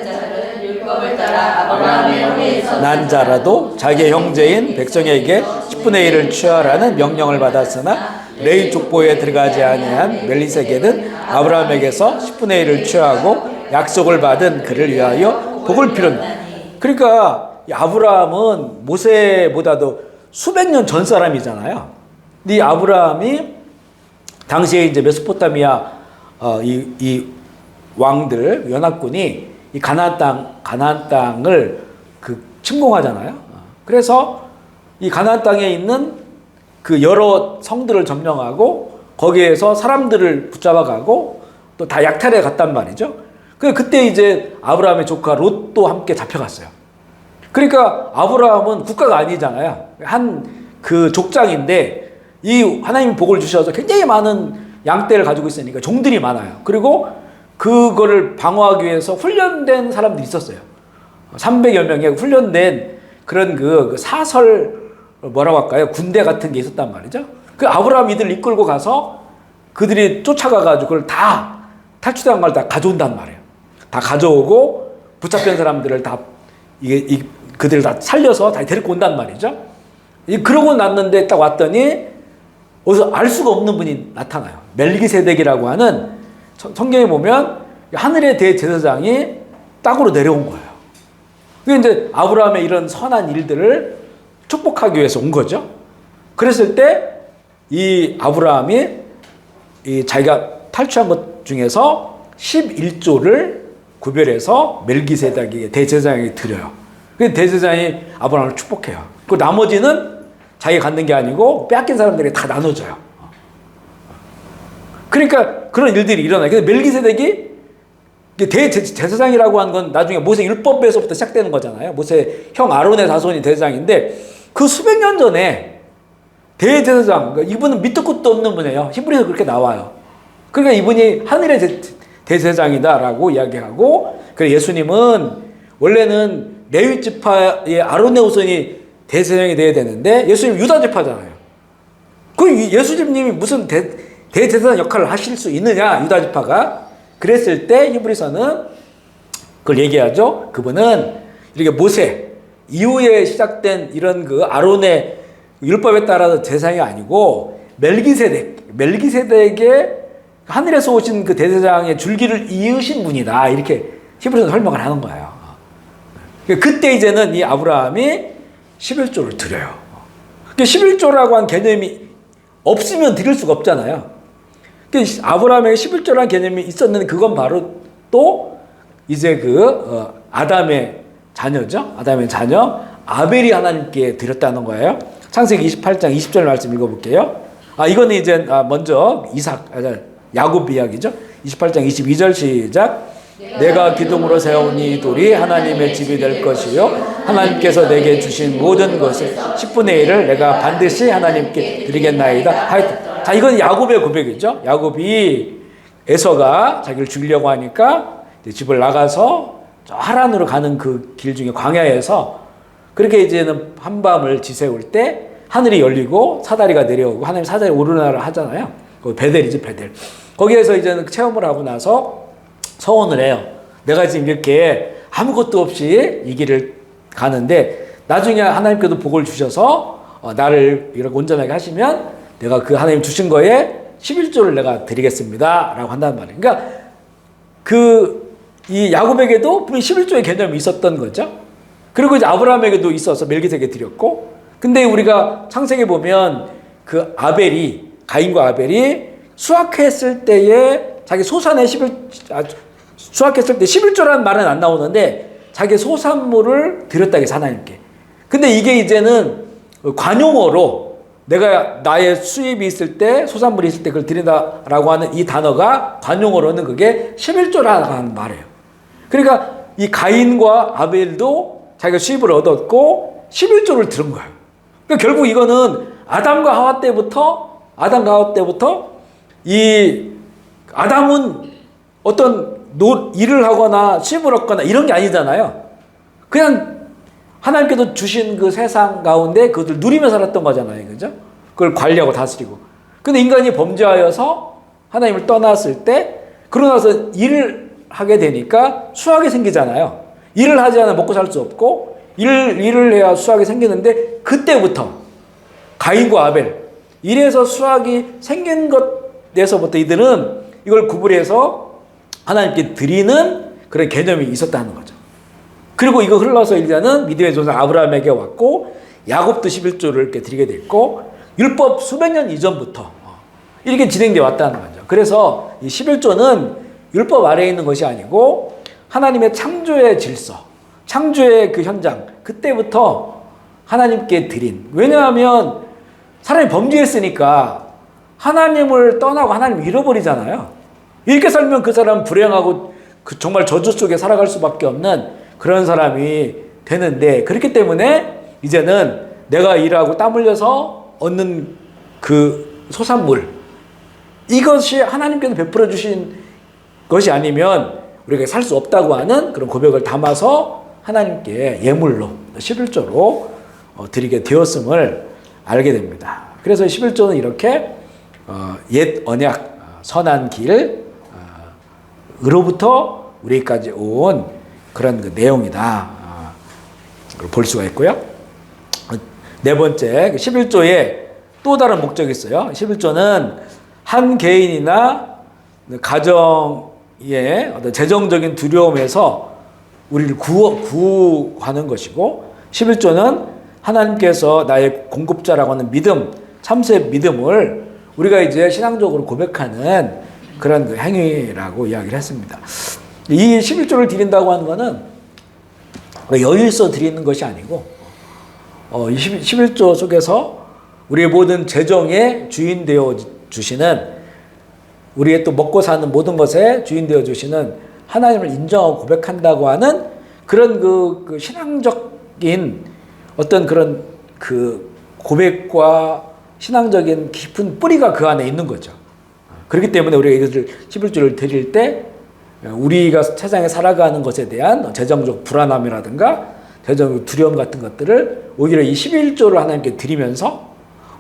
난 자라도 자기의 형제인 백성에게 10분의 1을 취하라는 명령을 받았으나 레위 족보에 들어가지 아니한 멜리세게는 아브라함에게서 10분의 1을 취하고 약속을 받은 그를 위하여 복을 빌었다. 그러니까 아브라함은 모세보다도 수백 년 전 사람이잖아요. 이 아브라함이 당시에 이제 메소포타미아 이 왕들 연합군이 이 가나안 땅을 침공하잖아요. 그래서 이 가나안 땅에 있는 그 여러 성들을 점령하고 거기에서 사람들을 붙잡아가고 또 다 약탈해 갔단 말이죠. 그때 이제 아브라함의 조카 롯도 함께 잡혀갔어요. 그러니까 아브라함은 국가가 아니잖아요. 한 그 족장인데 이 하나님이 복을 주셔서 굉장히 많은 양떼를 가지고 있으니까 종들이 많아요. 그리고 그거를 방어하기 위해서 훈련된 사람들이 있었어요. 300여 명의 훈련된 그런 그 사설 뭐라고 할까요? 군대 같은 게 있었단 말이죠. 그 아브라함 이들 이끌고 가서 그들이 쫓아가가지고 그걸 다 탈취당한 걸 다 가져온단 말이에요. 다 가져오고 붙잡힌 사람들을 다 그들을 다 살려서 다 데리고 온단 말이죠. 그러고 났는데 딱 왔더니 어디서 알 수가 없는 분이 나타나요. 멜기세덱이라고 하는 성경에 보면 하늘의 대제사장이 땅으로 내려온 거예요. 그게 이제 아브라함의 이런 선한 일들을 축복하기 위해서 온 거죠. 그랬을 때 이 아브라함이 이 자기가 탈취한 것 중에서 11조를 구별해서 멜기세덱에게 대제사장에게 드려요. 그 대제사장이 아브라함을 축복해요. 그 나머지는 자기가 갖는 게 아니고 빼앗긴 사람들에게 다 나눠줘요. 그러니까 그런 일들이 일어나요. 근데 멜기세덱이 대제사장이라고 하는 건 나중에 모세 율법에서부터 시작되는 거잖아요. 모세 형 아론의 자손이 대제사장인데 그 수백 년 전에 대제사장, 그러니까 이분은 밑도 끝도 없는 분이에요. 히브리에서 그렇게 나와요. 그러니까 이분이 하늘의 대제사장이다라고 이야기하고, 그래 예수님은 원래는 레위 지파의 아론의 후손이 대제사장이 돼야 되는데 예수님 유다 지파잖아요. 그 예수님이 무슨 대제사장 역할을 하실 수 있느냐, 유다 지파가. 그랬을 때 히브리서는 그걸 얘기하죠. 그분은 이렇게 모세 이후에 시작된 이런 그 아론의 율법에 따라서 제사장이 아니고 멜기세덱의 하늘에서 오신 그 대제사장의 줄기를 이으신 분이다, 이렇게 히브리서는 설명을 하는 거예요. 그때 이제는 이 아브라함이 11조를 드려요. 11조라고 한 개념이 없으면 드릴 수가 없잖아요. 아브라함에게 11조라는 개념이 있었는데 그건 바로 또 이제 아담의 자녀죠. 아담의 자녀 아벨이 하나님께 드렸다는 거예요. 창세기 28장 20절 말씀 읽어볼게요. 이거는 이제 먼저 야곱 이야기죠. 28장 22절 시작. 내가 기둥으로 세운 이 돌이 하나님의 집이 될 것이요 하나님께서 내게 주신 모든 것을 10분의 1을 내가 반드시 하나님께 드리겠나이다 하였다. 자, 이건 야곱의 고백이죠. 야곱이 에서가 자기를 죽이려고 하니까 집을 나가서 저 하란으로 가는 그 길 중에 광야에서 그렇게 이제는 한밤을 지새울 때 하늘이 열리고 사다리가 내려오고 하나님 사다리 오르나를 하잖아요. 베델이지, 베델. 거기에서 이제는 체험을 하고 나서 서원을 해요. 내가 지금 이렇게 아무것도 없이 이 길을 가는데 나중에 하나님께도 복을 주셔서 나를 이렇게 온전하게 하시면 내가 그 하나님 주신 거에 11조를 내가 드리겠습니다 라고 한다는 말이에요. 그러니까 이 야곱에게도 분명히 11조의 개념이 있었던 거죠. 그리고 이제 아브라함에게도 있어서 멜기세덱에게 드렸고, 근데 우리가 창세기 보면 그 가인과 아벨이 수확했을 때에 자기 소산의 수확했을 때 11조라는 말은 안 나오는데 자기 소산물을 드렸다 해서 하나님께. 근데 이게 이제는 관용어로 내가 나의 수입이 있을 때 소산물이 있을 때 그걸 드린다라고 하는 이 단어가 관용어로는 그게 11조라는 말이에요. 그러니까 이 가인과 아벨도 자기가 수입을 얻었고 11조를 들은 거예요. 그러니까 결국 이거는 아담과 하와 때부터 이 아담은 어떤 일을 하거나 수입을 얻거나 이런 게 아니잖아요. 그냥 하나님께서 주신 그 세상 가운데 그것을 누리며 살았던 거잖아요. 그죠? 그걸 관리하고 다스리고. 근데 인간이 범죄하여서 하나님을 떠났을 때 그러고 나서 일을 하게 되니까 수확이 생기잖아요. 일을 하지 않으면 먹고 살 수 없고 일을 해야 수확이 생기는데 그때부터 가인과 아벨 일에서 수확이 생긴 것에서부터 이들은 이걸 구분해서 하나님께 드리는 그런 개념이 있었다는 거죠. 그리고 이거 흘러서 이제는 믿음의 조상 아브라함에게 왔고 야곱도 11조를 이렇게 드리게 됐고 율법 수백 년 이전부터 이렇게 진행되어 왔다는 거죠. 그래서 이 11조는 율법 아래에 있는 것이 아니고 하나님의 창조의 질서, 창조의 그 현장, 그때부터 하나님께 드린. 왜냐하면 사람이 범죄했으니까 하나님을 떠나고 하나님을 잃어버리잖아요. 이렇게 살면 그 사람은 불행하고 그 정말 저주 속에 살아갈 수밖에 없는 그런 사람이 되는데, 그렇기 때문에 이제는 내가 일하고 땀 흘려서 얻는 그 소산물, 이것이 하나님께서 베풀어 주신 것이 아니면 우리가 살 수 없다고 하는 그런 고백을 담아서 하나님께 예물로 11조로 드리게 되었음을 알게 됩니다. 그래서 11조는 이렇게 옛 언약, 선한 길, 으로부터 우리까지 온 그런 그 내용이다 볼 수가 있고요. 네 번째, 11조에 또 다른 목적이 있어요. 11조는 한 개인이나 가정의 어떤 재정적인 두려움에서 우리를 구하는 것이고, 11조는 하나님께서 나의 공급자라고 하는 믿음, 참새 믿음을 우리가 이제 신앙적으로 고백하는 그런 그 행위라고 이야기를 했습니다. 이 11조를 드린다고 하는 것은 여유 있어 드리는 것이 아니고, 11조 속에서 우리의 모든 재정의 주인 되어 주시는, 우리의 또 먹고 사는 모든 것에 주인 되어 주시는 하나님을 인정하고 고백한다고 하는 그런 그 신앙적인 어떤 그런 그 고백과 신앙적인 깊은 뿌리가 그 안에 있는 거죠. 그렇기 때문에 우리가 이것을 11조를 드릴 때 우리가 세상에 살아가는 것에 대한 재정적 불안함이라든가 재정적 두려움 같은 것들을 오히려 이 11조를 하나님께 드리면서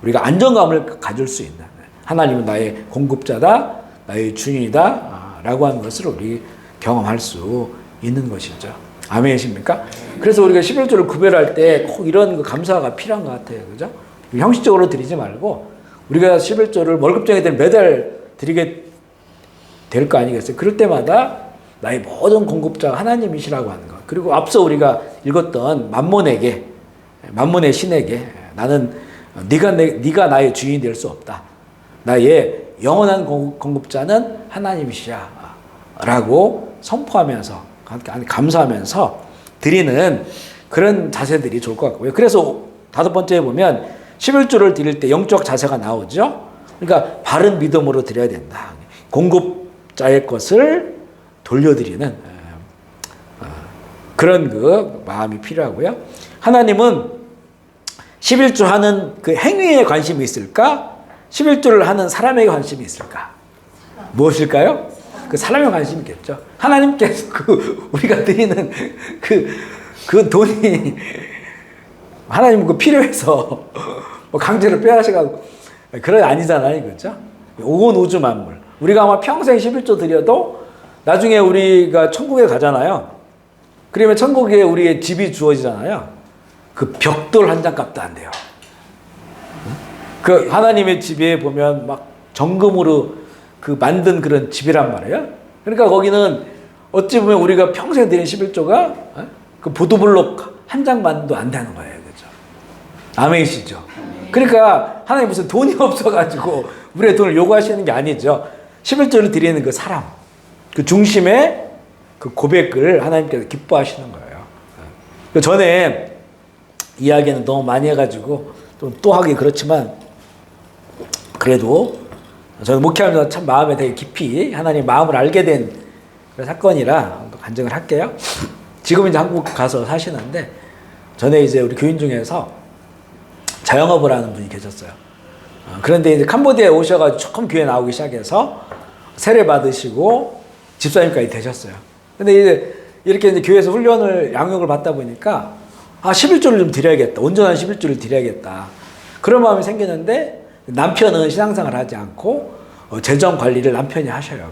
우리가 안정감을 가질 수 있는, 하나님은 나의 공급자다, 나의 주인이다 라고 하는 것을 우리 경험할 수 있는 것이죠. 아멘이십니까? 그래서 우리가 11조를 구별할 때 꼭 이런 감사가 필요한 것 같아요. 그죠? 형식적으로 드리지 말고 우리가 11조를 월급쟁이들 매달 드리게 될 거 아니겠어요? 그럴 때마다 나의 모든 공급자가 하나님이시라고 하는 것. 그리고 앞서 우리가 읽었던 만몬의 신에게 나는 네가 나의 주인이 될 수 없다. 나의 영원한 공급자는 하나님이시야 라고 선포하면서 감사하면서 드리는 그런 자세들이 좋을 것 같고요. 그래서 다섯 번째에 보면 11조를 드릴 때 영적 자세가 나오죠. 그러니까 바른 믿음으로 드려야 된다. 공급자의 것을 돌려드리는 그런 그 마음이 필요하고요. 하나님은 11조 하는 그 행위에 관심이 있을까? 11조를 하는 사람에게 관심이 있을까? 무엇일까요? 그 사람에 관심이 있겠죠. 하나님께서 우리가 드리는 그 돈이 하나님 그 필요해서 뭐 강제로 빼앗아가고 그런 아니잖아요. 그렇죠? 온 우주 만물. 우리가 아마 평생 11조 드려도 나중에 우리가 천국에 가잖아요. 그러면 천국에 우리의 집이 주어지잖아요. 그 벽돌 한 장 값도 안 돼요. 그 하나님의 집에 보면 막 정금으로 그 만든 그런 집이란 말이에요. 그러니까 거기는 어찌 보면 우리가 평생 드린 11조가 그 보도블록 한 장만도 안 되는 거예요. 그죠? 아멘이시죠? 그러니까 하나님 무슨 돈이 없어가지고 우리의 돈을 요구하시는 게 아니죠. 11조를 드리는 그 사람, 그 중심의 그 고백을 하나님께서 기뻐하시는 거예요. 그 전에 이야기는 너무 많이 해가지고 또 하기 그렇지만 그래도 저는 목회하면서 참 마음에 되게 깊이 하나님 마음을 알게 된 그런 사건이라 간증을 할게요. 지금 이제 한국 가서 사시는데 전에 이제 우리 교인 중에서 자영업을 하는 분이 계셨어요. 그런데 이제 캄보디아에 오셔가지고 조금 교회 나오기 시작해서 세례 받으시고 집사님까지 되셨어요. 근데 이제 이렇게 이제 교회에서 훈련을 양육을 받다 보니까 11조를 좀 드려야겠다. 온전한 11조를 드려야겠다. 그런 마음이 생기는데 남편은 신앙생활을 하지 않고 재정 관리를 남편이 하셔요.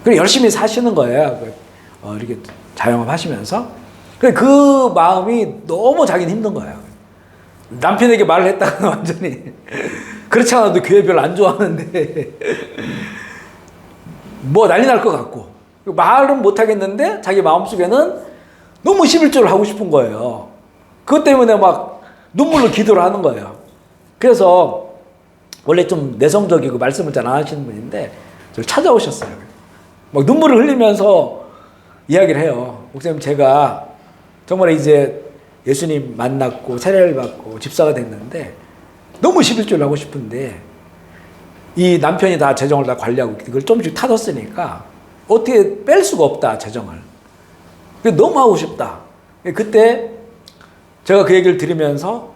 그리고 열심히 사시는 거예요. 이렇게 자영업 하시면서. 그 마음이 너무 자기는 힘든 거예요. 남편에게 말을 했다가 완전히 그렇지 않아도 교회 별로 안 좋아하는데 뭐 난리 날 것 같고 말은 못 하겠는데 자기 마음속에는 너무 11조를 하고 싶은 거예요. 그것 때문에 막 눈물로 기도를 하는 거예요. 그래서 원래 좀 내성적이고 말씀을 잘 안 하시는 분인데 저를 찾아오셨어요. 막 눈물을 흘리면서 이야기를 해요. 목사님, 제가 정말 이제 예수님 만났고 세례를 받고 집사가 됐는데 너무 11조를 하고 싶은데 이 남편이 다 재정을 다 관리하고 이걸 조금씩 타뒀으니까 어떻게 뺄 수가 없다, 재정을. 너무 하고 싶다. 그때 제가 그 얘기를 들으면서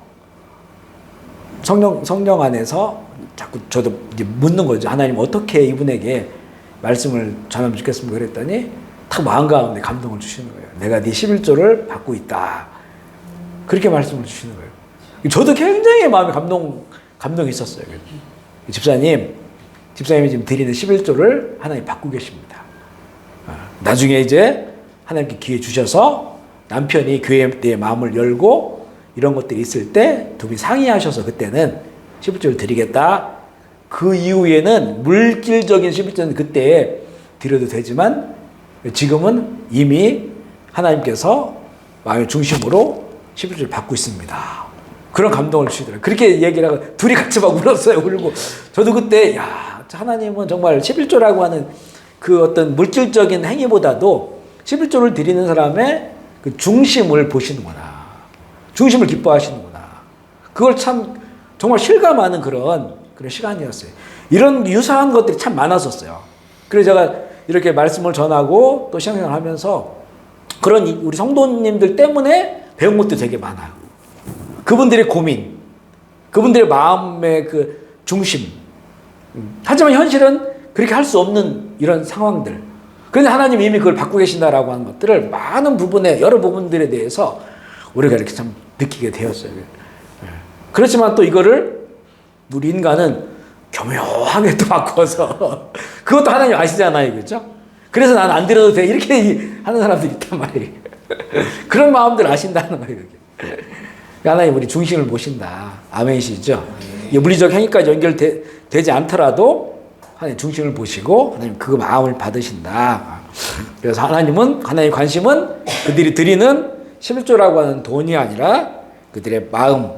성령 안에서 자꾸 저도 이제 묻는 거죠. 하나님 어떻게 이분에게 말씀을 전하면 좋겠습니까? 그랬더니 딱 마음 가운데 감동을 주시는 거예요. 내가 네 11조를 받고 있다. 그렇게 말씀을 주시는 거예요. 저도 굉장히 마음에 감동이 있었어요. 집사님이 지금 드리는 11조를 하나님 받고 계십니다. 나중에 이제 하나님께 기회 주셔서 남편이 교회에 대해 마음을 열고 이런 것들이 있을 때 두 분이 상의하셔서 그때는 11조를 드리겠다. 그 이후에는 물질적인 11조는 그때 드려도 되지만 지금은 이미 하나님께서 마음의 중심으로 11조를 받고 있습니다. 그런 감동을 주시더라고요. 그렇게 얘기를 하고 둘이 같이 막 울었어요. 울고. 저도 그때 야, 하나님은 정말 11조라고 하는 그 어떤 물질적인 행위보다도 11조를 드리는 사람의 그 중심을 보시는구나. 중심을 기뻐하시는구나. 그걸 참 정말 실감하는 그런 시간이었어요. 이런 유사한 것들이 참 많았었어요. 그래서 제가 이렇게 말씀을 전하고 또 신앙생활을 하면서 그런 우리 성도님들 때문에 배운 것도 되게 많아요. 그분들의 고민, 그분들의 마음의 그 중심. 하지만 현실은 그렇게 할 수 없는 이런 상황들. 그런데 하나님 이미 그걸 받고 계신다라고 하는 것들을 많은 부분에, 여러 부분들에 대해서 우리가 이렇게 참 느끼게 되었어요. 그렇지만 또 이거를 우리 인간은 교묘하게 또 바꿔서 그것도 하나님 아시잖아요. 그렇죠? 그래서 난 안 드려도 돼. 이렇게 하는 사람들이 있단 말이에요. 그런 마음들 아신다는 거예요. 하나님 우리 중심을 보신다. 아멘이시죠? 물리적 행위까지 연결되지 않더라도 하나님 중심을 보시고 하나님 그 마음을 받으신다. 그래서 하나님의 관심은 그들이 드리는 11조라고 하는 돈이 아니라 그들의 마음,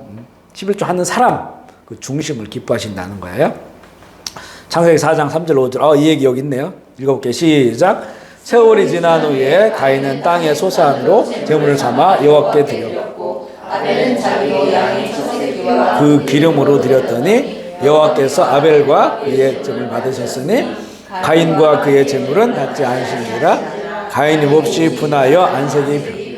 11조 하는 사람, 그 중심을 기뻐하신다는 거예요. 창세기 4장 3절 5절. 이 얘기 여기 있네요. 읽어볼게요. 시작. 세월이 지난 후에 가인은 땅의 소산으로 제물을 삼아 여호와께 드렸고 아벨은 자기의 양의 첫새끼와 그 기름으로 드렸더니 여호와께서 아벨과 그의 제물을 받으셨으니 가인과 그의 제물은 받지 않으시니라. 가인이 몹시 분하여 안색이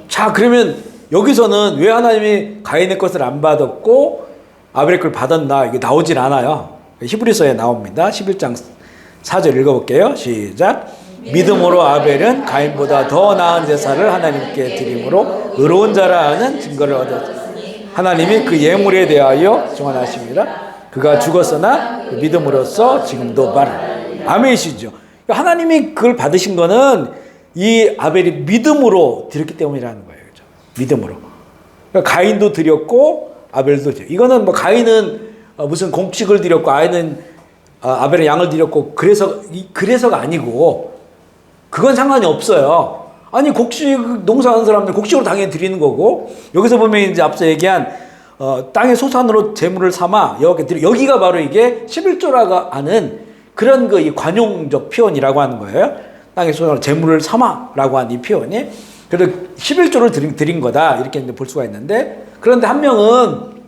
자, 그러면 여기서는 왜 하나님이 가인의 것을 안 받았고 아벨의 걸 받았나 이게 나오질 않아요. 히브리서에 나옵니다. 11장 4절 읽어볼게요. 시작. 믿음으로 아벨은 가인보다 더 나은 제사를 하나님께 드림으로 의로운 자라 하는 증거를 얻었으니 하나님이 그 예물에 대하여 증언하십니다. 그가 죽었으나 그 믿음으로써 지금도 말을. 아멘이시죠. 하나님이 그걸 받으신 거는 이 아벨이 믿음으로 드렸기 때문이라는 거예요. 그렇죠? 믿음으로. 그러니까 가인도 드렸고 아벨도 드렸고. 이거는 뭐 가인은 무슨 곡식을 드렸고 아벨은 양을 드렸고 그래서가 아니고 그건 상관이 없어요. 아니 곡식 농사하는 사람들 곡식으로 당연히 드리는 거고 여기서 보면 이제 앞서 얘기한 땅의 소산으로 제물을 삼아 여호와께 드려 여기가 바로 이게 11조라고 하는 그런 그 관용적 표현이라고 하는 거예요. 땅의 소산으로 제물을 삼아라고 하는 이 표현이 그래서 11조를 드린 거다 이렇게 이제 볼 수가 있는데 그런데 한 명은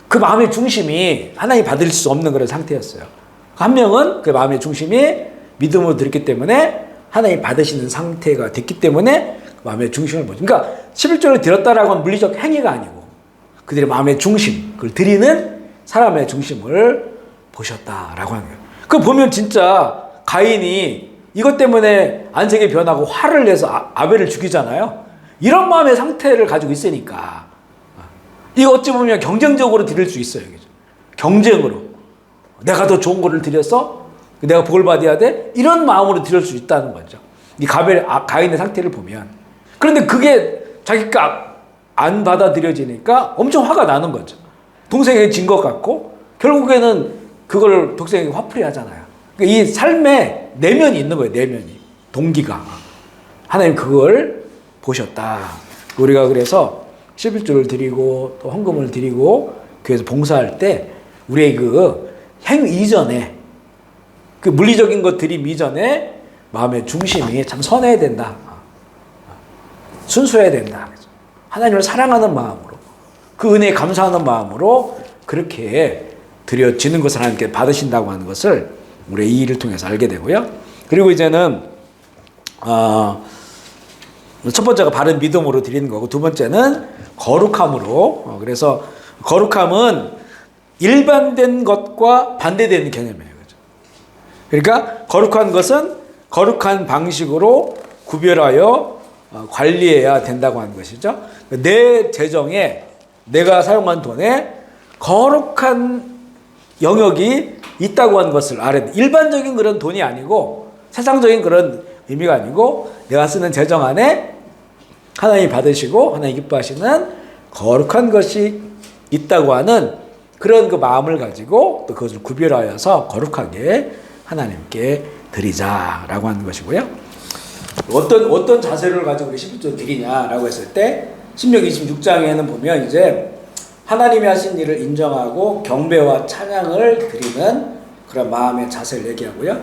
그 마음의 중심이 하나님 받을 수 없는 그런 상태였어요. 한 명은 그 마음의 중심이 믿음으로 드렸기 때문에 하나님 받으시는 상태가 됐기 때문에 그 마음의 중심을 보죠. 그러니까 11조를 드렸다라고 하는 물리적 행위가 아니고 그들의 마음의 중심, 그걸 드리는 사람의 중심을 보셨다라고 하는 거예요. 그거 보면 진짜 가인이 이것 때문에 안색이 변하고 화를 내서 아벨을 죽이잖아요. 이런 마음의 상태를 가지고 있으니까 이거 어찌 보면 경쟁적으로 드릴 수 있어요. 그죠? 경쟁으로. 내가 더 좋은 거를 드려서 내가 복을 받아야 돼? 이런 마음으로 드릴 수 있다는 거죠. 이 가인의 상태를 보면. 그런데 그게 자기가 안 받아들여지니까 엄청 화가 나는 거죠. 동생에게 진 것 같고 결국에는 그걸 동생에게 화풀이 하잖아요. 그러니까 이 삶에 내면이 있는 거예요. 내면이. 동기가. 하나님 그걸 보셨다. 우리가 그래서 11조를 드리고 또 헌금을 드리고 교회에서 봉사할 때 우리의 그 행 이전에 그 물리적인 것 드림 이전에 마음의 중심이 참 선해야 된다. 순수해야 된다. 하나님을 사랑하는 마음으로 그 은혜에 감사하는 마음으로 그렇게 드려지는 것을 하나님께 받으신다고 하는 것을 우리 이 일을 통해서 알게 되고요. 그리고 이제는 첫 번째가 바른 믿음으로 드리는 거고, 두 번째는 거룩함으로. 그래서 거룩함은 일반된 것과 반대되는 개념이에요. 그죠? 그러니까 거룩한 것은 거룩한 방식으로 구별하여 관리해야 된다고 하는 것이죠. 내 재정에, 내가 사용한 돈에 거룩한 영역이 있다고 하는 것을 알아야 돼. 일반적인 그런 돈이 아니고, 세상적인 그런 의미가 아니고, 내가 쓰는 재정 안에 하나님이 받으시고 하나님이 기뻐하시는 거룩한 것이 있다고 하는 그런 그 마음을 가지고 또 그것을 구별하여서 거룩하게 하나님께 드리자라고 하는 것이고요. 어떤 자세를 가지고 우리 11조 드리냐라고 했을 때, 신명기 26장에는 보면 이제 하나님이 하신 일을 인정하고 경배와 찬양을 드리는 그런 마음의 자세를 얘기하고요.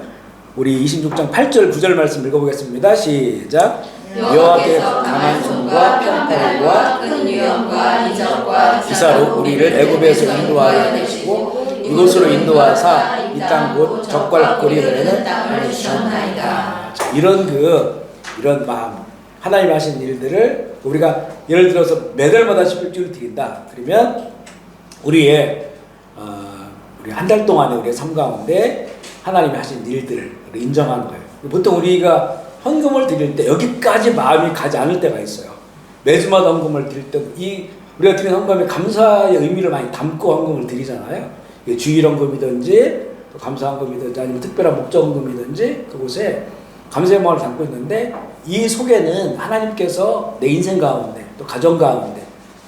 우리 26장 8절 9절 말씀 읽어보겠습니다. 시작. 여호와께서 강한 손과 편팔과 큰 위엄과 이적과 기사로 우리를 애굽에서 인도하여 내시고 이곳으로 인도하사 이 땅 곧 적과 꿀이 땅을 주셨나이다. 이런 마음, 하나님 하신 일들을 우리가 예를 들어서 매달마다 11조를 드린다. 그러면 우리 한 달 동안에 우리의 삶 가운데 하나님이 하신 일들을 인정하는 거예요. 보통 우리가 헌금을 드릴 때 여기까지 마음이 가지 않을 때가 있어요. 매주마다 헌금을 드릴 때 우리가 드린 헌금에 감사의 의미를 많이 담고 헌금을 드리잖아요. 주일 헌금이든지 또 감사 헌금이든지 아니면 특별한 목적 헌금이든지 그곳에 감사의 마음을 담고 있는데, 이 속에는 하나님께서 내 인생 가운데 또 가정 가운데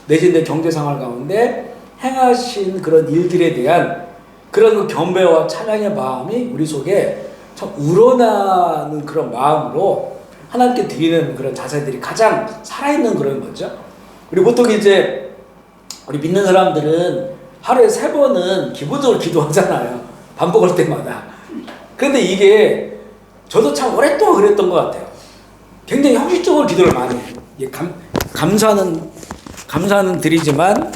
내지 내 경제 생활 가운데 행하신 그런 일들에 대한 그런 그 경배와 찬양의 마음이 우리 속에 참 우러나는 그런 마음으로 하나님께 드리는 그런 자세들이 가장 살아있는 그런 거죠. 그리고 보통 이제 우리 믿는 사람들은 하루에 3번은 기본적으로 기도하잖아요. 반복할 때마다. 그런데 이게 저도 참 오랫동안 그랬던 것 같아요. 굉장히 형식적으로 기도를 많이 해요. 감사는 드리지만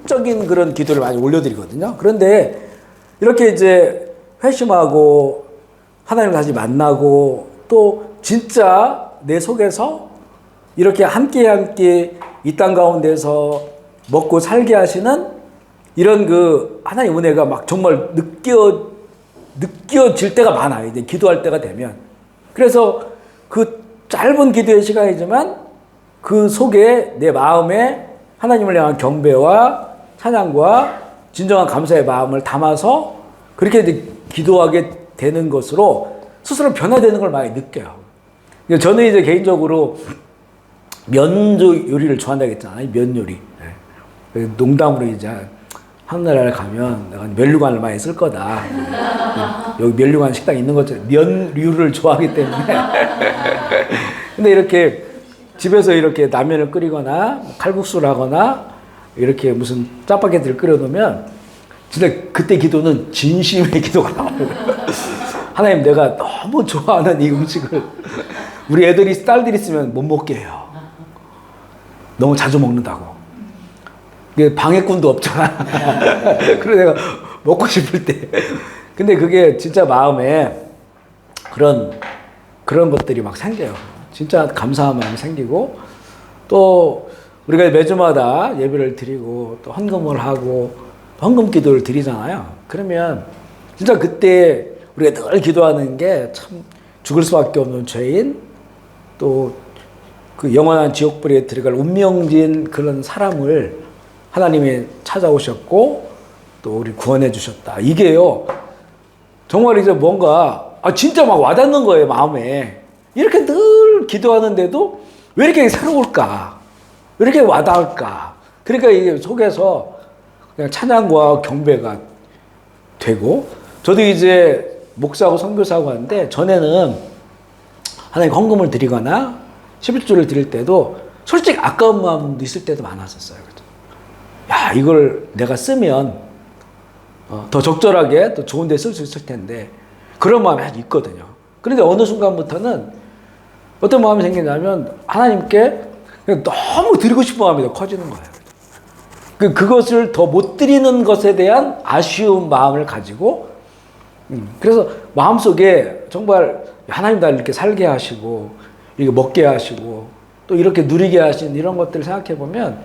적인 그런 기도를 많이 올려드리거든요. 그런데 이렇게 이제 회심하고 하나님을 다시 만나고 또 진짜 내 속에서 이렇게 함께 이 땅 가운데서 먹고 살게 하시는 이런 그 하나님의 은혜가 막 정말 느껴질 때가 많아요. 이제 기도할 때가 되면. 그래서 그 짧은 기도의 시간이지만 그 속에 내 마음에 하나님을 향한 경배와 찬양과 진정한 감사의 마음을 담아서 그렇게 이제 기도하게 되는 것으로 스스로 변화되는 걸 많이 느껴요. 저는 이제 개인적으로 면 요리를 좋아한다고 했잖아요. 면 요리. 농담으로 이제 한나라를 가면 내가 면류관을 많이 쓸 거다. 여기 면류관 식당 있는 것처럼 면류를 좋아하기 때문에. 근데 이렇게 집에서 이렇게 라면을 끓이거나 칼국수를 하거나 이렇게 무슨 짜파게티를 끓여놓으면 진짜 그때 기도는 진심의 기도가 나와요. 하나님, 내가 너무 좋아하는 이 음식을 우리 애들이 딸들이 있으면 못 먹게 해요. 너무 자주 먹는다고. 방해꾼도 없잖아. 그래서 내가 먹고 싶을 때. 근데 그게 진짜 마음에 그런 것들이 막 생겨요. 진짜 감사한 마음이 생기고, 또 우리가 매주마다 예배를 드리고 또 헌금을 하고 헌금 기도를 드리잖아요. 그러면 진짜 그때 우리가 늘 기도하는 게 참 죽을 수밖에 없는 죄인, 또 그 영원한 지옥불에 들어갈 운명진 그런 사람을 하나님이 찾아오셨고 또 우리 구원해 주셨다. 이게요, 정말 이제 뭔가 진짜 막 와닿는 거예요, 마음에. 이렇게 늘 기도하는데도 왜 이렇게 새로울까? 왜 이렇게 와닿을까? 그러니까 이게 속에서 그냥 찬양과 경배가 되고, 저도 이제 목사하고 선교사하고 하는데 전에는 하나님 헌금을 드리거나 11조를 드릴 때도 솔직히 아까운 마음도 있을 때도 많았었어요. 야, 이걸 내가 쓰면 더 적절하게 또 좋은 데 쓸 수 있을 텐데, 그런 마음이 아주 있거든요. 그런데 어느 순간부터는 어떤 마음이 생기냐면 하나님께 그냥 너무 드리고 싶은 마음이 더 커지는 거예요. 그것을 더 못 드리는 것에 대한 아쉬운 마음을 가지고, 그래서 마음속에 정말 하나님 날 이렇게 살게 하시고 이렇게 먹게 하시고 또 이렇게 누리게 하신 이런 것들을 생각해 보면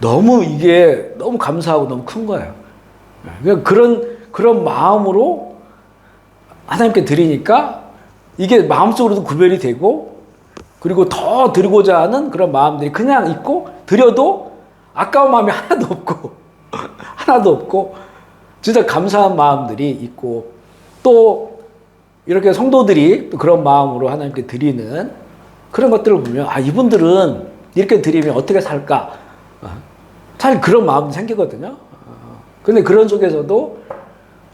너무 이게 너무 감사하고 너무 큰 거예요. 그러니까 그런 마음으로 하나님께 드리니까 이게 마음속으로도 구별이 되고 그리고 더 드리고자 하는 그런 마음들이 그냥 있고 드려도 아까운 마음이 하나도 없고 하나도 없고 진짜 감사한 마음들이 있고 또 이렇게 성도들이 또 그런 마음으로 하나님께 드리는 그런 것들을 보면 이분들은 이렇게 드리면 어떻게 살까? 잘 그런 마음이 생기거든요. 근데 그런 속에서도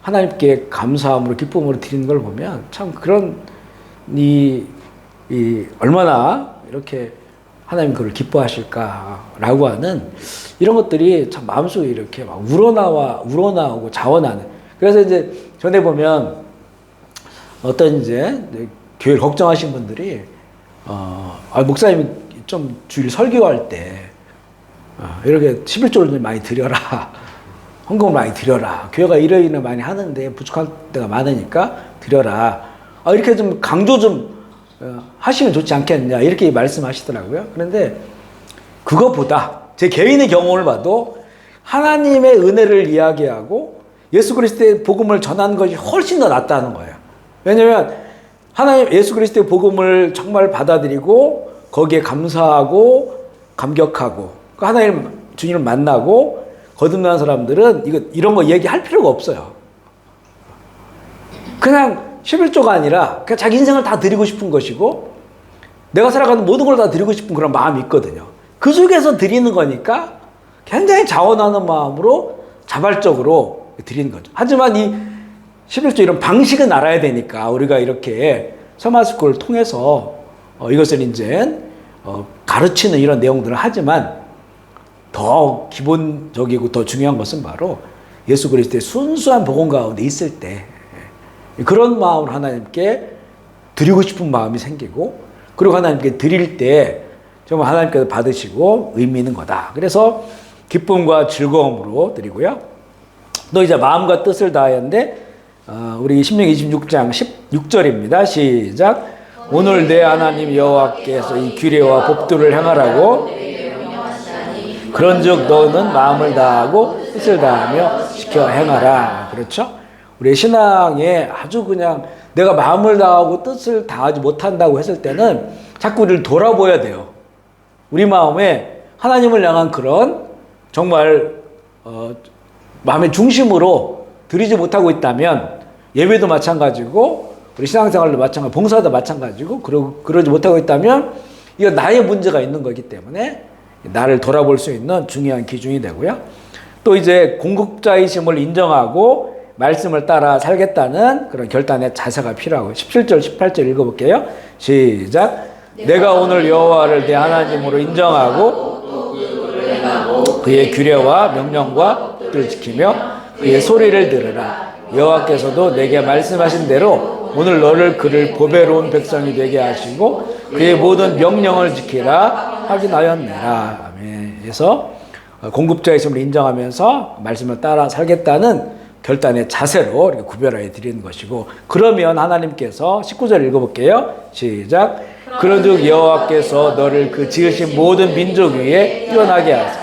하나님께 감사함으로 기쁨으로 드리는 걸 보면 참 그런 얼마나 이렇게 하나님 그걸 기뻐하실까라고 하는 이런 것들이 참 마음속에 이렇게 막 우러나오고 자원하는. 그래서 이제 전에 보면 어떤 이제 교회를 걱정하신 분들이 목사님이 좀 주일 설교할 때 이렇게 11조를 좀 많이 드려라. 헌금을 많이 드려라. 교회가 일요일에 많이 하는데 부족할 때가 많으니까 드려라. 이렇게 좀 강조 좀 하시면 좋지 않겠냐 이렇게 말씀하시더라고요. 그런데 그것보다 제 개인의 경험을 봐도 하나님의 은혜를 이야기하고 예수 그리스도의 복음을 전하는 것이 훨씬 더 낫다는 거예요. 왜냐하면 하나님 예수 그리스도의 복음을 정말 받아들이고 거기에 감사하고 감격하고 하나님 주님을 만나고 거듭난 사람들은 이런 거 얘기할 필요가 없어요. 그냥 11조가 아니라 그냥 자기 인생을 다 드리고 싶은 것이고 내가 살아가는 모든 걸 다 드리고 싶은 그런 마음이 있거든요. 그 속에서 드리는 거니까 굉장히 자원하는 마음으로 자발적으로 드리는 거죠. 하지만 이 11조 이런 방식은 알아야 되니까 우리가 이렇게 서마스쿨을 통해서 이것을 이제 가르치는 이런 내용들을 하지만 더 기본적이고 더 중요한 것은 바로 예수 그리스도의 순수한 복음 가운데 있을 때 그런 마음으로 하나님께 드리고 싶은 마음이 생기고 그리고 하나님께 드릴 때 정말 하나님께서 받으시고 의미 있는 거다. 그래서 기쁨과 즐거움으로 드리고요. 또 이제 마음과 뜻을 다하였는데 우리 신명기 26장 16절입니다. 시작. 오늘 내 하나님 여호와께서 이 규례와 법도를 행하라고 그런즉 너는 마음을 다하고 뜻을 다하며 지켜 행하라. 그렇죠? 우리의 신앙에 아주 그냥 내가 마음을 다하고 뜻을 다하지 못한다고 했을 때는 자꾸 우리를 돌아보아야 돼요. 우리 마음에 하나님을 향한 그런 정말 마음의 중심으로 드리지 못하고 있다면 예배도 마찬가지고 우리 신앙생활도 마찬가지고 봉사도 마찬가지고 그러지 못하고 있다면 이거 나의 문제가 있는 거기 때문에 나를 돌아볼 수 있는 중요한 기준이 되고요. 또 이제 공급자이심을 인정하고 말씀을 따라 살겠다는 그런 결단의 자세가 필요하고 17절 18절 읽어볼게요. 시작. 내가 오늘 여호와를 내 하나님으로 인정하고 그의 규례와 명령과 법도를 지키며 그의 소리를 들으라. 여호와께서도 내게 말씀하신 대로 오늘 너를 그를 보배로운 백성이 되게 하시고 그의 모든 명령을 지키라 확인하였느라. 아멘. 그래서 공급자이심을 인정하면서 말씀을 따라 살겠다는 결단의 자세로 이렇게 구별하여 드리는 것이고 그러면 하나님께서 19절 읽어볼게요. 시작. 그런즉 여호와께서 너를 그 지으신 모든 민족 위에 뛰어나게 하사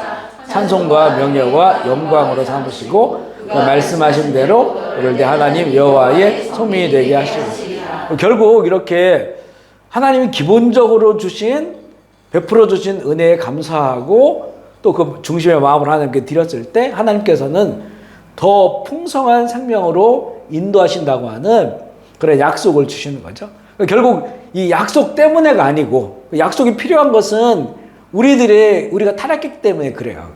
찬송과 명예와 영광으로 삼으시고 그 말씀하신 대로 너를 내 하나님 여호와의 성민이 되게 하시고 결국 이렇게 하나님이 기본적으로 베풀어 주신 은혜에 감사하고 또 그 중심의 마음으로 하나님께 드렸을 때 하나님께서는 더 풍성한 생명으로 인도하신다고 하는 그런 약속을 주시는 거죠. 결국 이 약속 때문에가 아니고 약속이 필요한 것은 우리가 타락했기 때문에 그래요.